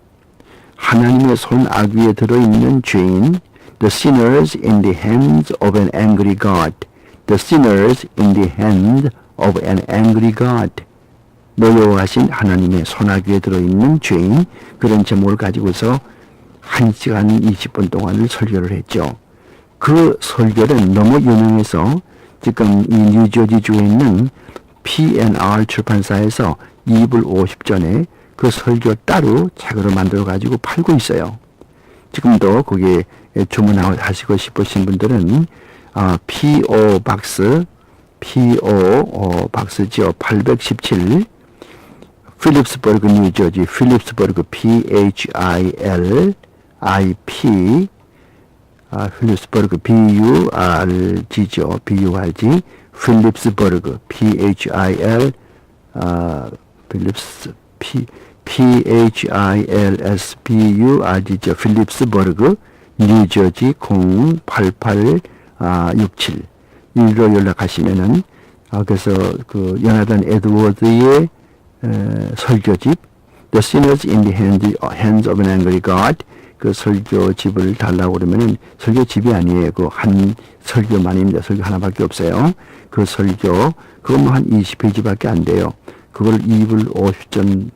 Speaker 1: 하나님의 손 악위에 들어있는 죄인, the sinners in the hands of an angry God, the sinners in the hand of an angry God, 노여워하신 하나님의 손 악위에 들어있는 죄인, 그런 제목을 가지고서 1시간 20분 동안을 설교를 했죠. 그 설교는 너무 유명해서 지금 이 뉴저지주에 있는 P&R 출판사에서 2불 50전에 그 설교 따로 책으로 만들어 가지고 팔고 있어요. 지금도 거기에 주문하시고 싶으신 분들은 PO 박스죠. 817 필립스버그 뉴저지, 필립스버그 PHILIP 필립스버그 BURG죠. BURG 필립스버그 PHIL 필립스 PHILSBURG죠. 필립스버그, 뉴저지 08867 이로 연락하시면은 그래서 그 요나단 에드워드의 설교집 The Sinners in the Hands of an Angry God 그 설교집을 달라고 그러면은 설교집이 아니에요. 그 한 설교만입니다. 설교 하나밖에 없어요. 그 설교 그거 뭐 한 20페이지밖에 안 돼요. 그걸 2불 50전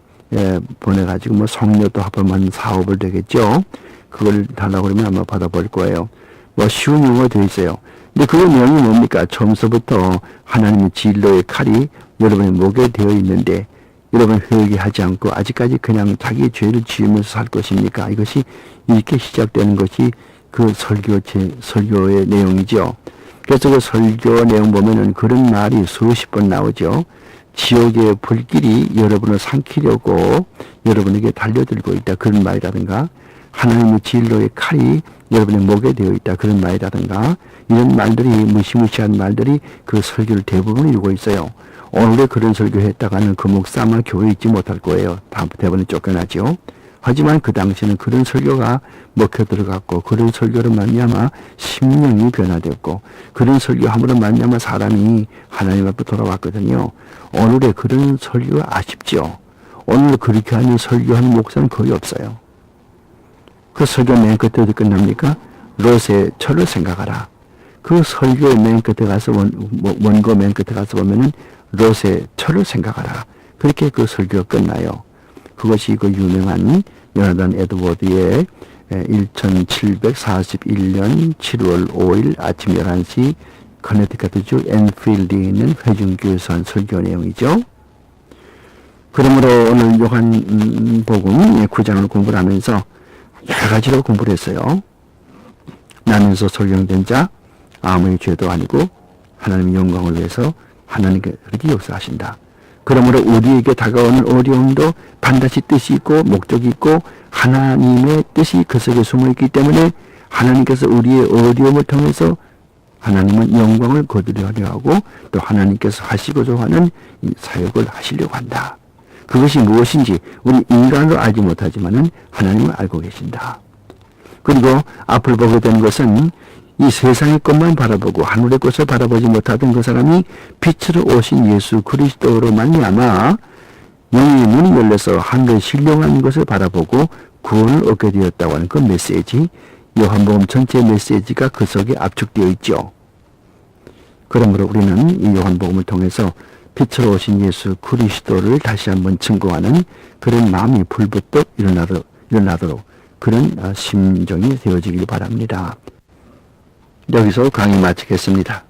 Speaker 1: 보내가지고 뭐 성료도 합하면 4~5불 되겠죠. 그걸 달라고 그러면 아마 받아볼 거예요. 뭐 쉬운 용어가 되어 있어요. 근데 그 내용이 뭡니까? 처음서부터 하나님의 진로의 칼이 여러분의 목에 되어 있는데 여러분 회개하지 않고 아직까지 그냥 자기 죄를 지으면서 살 것입니까? 이것이 이렇게 시작되는 것이 그 설교의 내용이죠. 그래서 그 설교 내용 보면은 그런 말이 수십 번 나오죠. 지옥의 불길이 여러분을 삼키려고 여러분에게 달려들고 있다. 그런 말이라든가 하나님의 진로의 칼이 여러분의 목에 되어 있다. 그런 말이라든가 이런 말들이 무시무시한 말들이 그 설교를 대부분 이루고 있어요. 오늘에 그런 설교했다가는 그 목사 아마 교회에 있지 못할 거예요. 대부분 쫓겨나죠. 하지만 그 당시에는 그런 설교가 먹혀 들어갔고 그런 설교로 말미암아 심령이 변화되었고 그런 설교함으로 말미암아 사람이 하나님 앞에 돌아왔거든요. 오늘의 그런 설교가 아쉽죠. 오늘 그렇게 하는 설교하는 목사는 거의 없어요. 그 설교 맨 끝에 어디 끝납니까? 롯의 철을 생각하라. 그 설교의 맨 끝에 가서 원고 맨 끝에 가서 보면은 롯의 철을 생각하라. 그렇게 그 설교가 끝나요. 그것이 그 유명한 요나단 에드워드의 1741년 7월 5일 아침 11시 커네티컷주 엔필드에 있는 회중교회에서 한 설교 내용이죠. 그러므로 오늘 요한복음 9장을 공부를 하면서 여러 가지로 공부를 했어요. 나면서 설명된 자, 아무의 죄도 아니고 하나님의 영광을 위해서 하나님께 그렇게 역사하신다. 그러므로 우리에게 다가오는 어려움도 반드시 뜻이 있고 목적이 있고 하나님의 뜻이 그 속에 숨어있기 때문에 하나님께서 우리의 어려움을 통해서 하나님은 영광을 거두려고 하고 또 하나님께서 하시고자 하는 이 사역을 하시려고 한다. 그것이 무엇인지 우리 인간으로 알지 못하지만은 하나님은 알고 계신다. 그리고 앞을 보게 된 것은 이 세상의 것만 바라보고 하늘의 것을 바라보지 못하던 그 사람이 빛으로 오신 예수 그리스도로 말미암아 영의 눈이 열려서 하늘에 신령한 것을 바라보고 구원을 얻게 되었다고 하는 그 메시지, 요한복음 전체 메시지가 그 속에 압축되어 있죠. 그러므로 우리는 이 요한복음을 통해서 빛으로 오신 예수 그리스도를 다시 한번 증거하는 그런 마음이 불붙듯 일어나도록 그런 심정이 되어지길 바랍니다. 여기서 강의 마치겠습니다.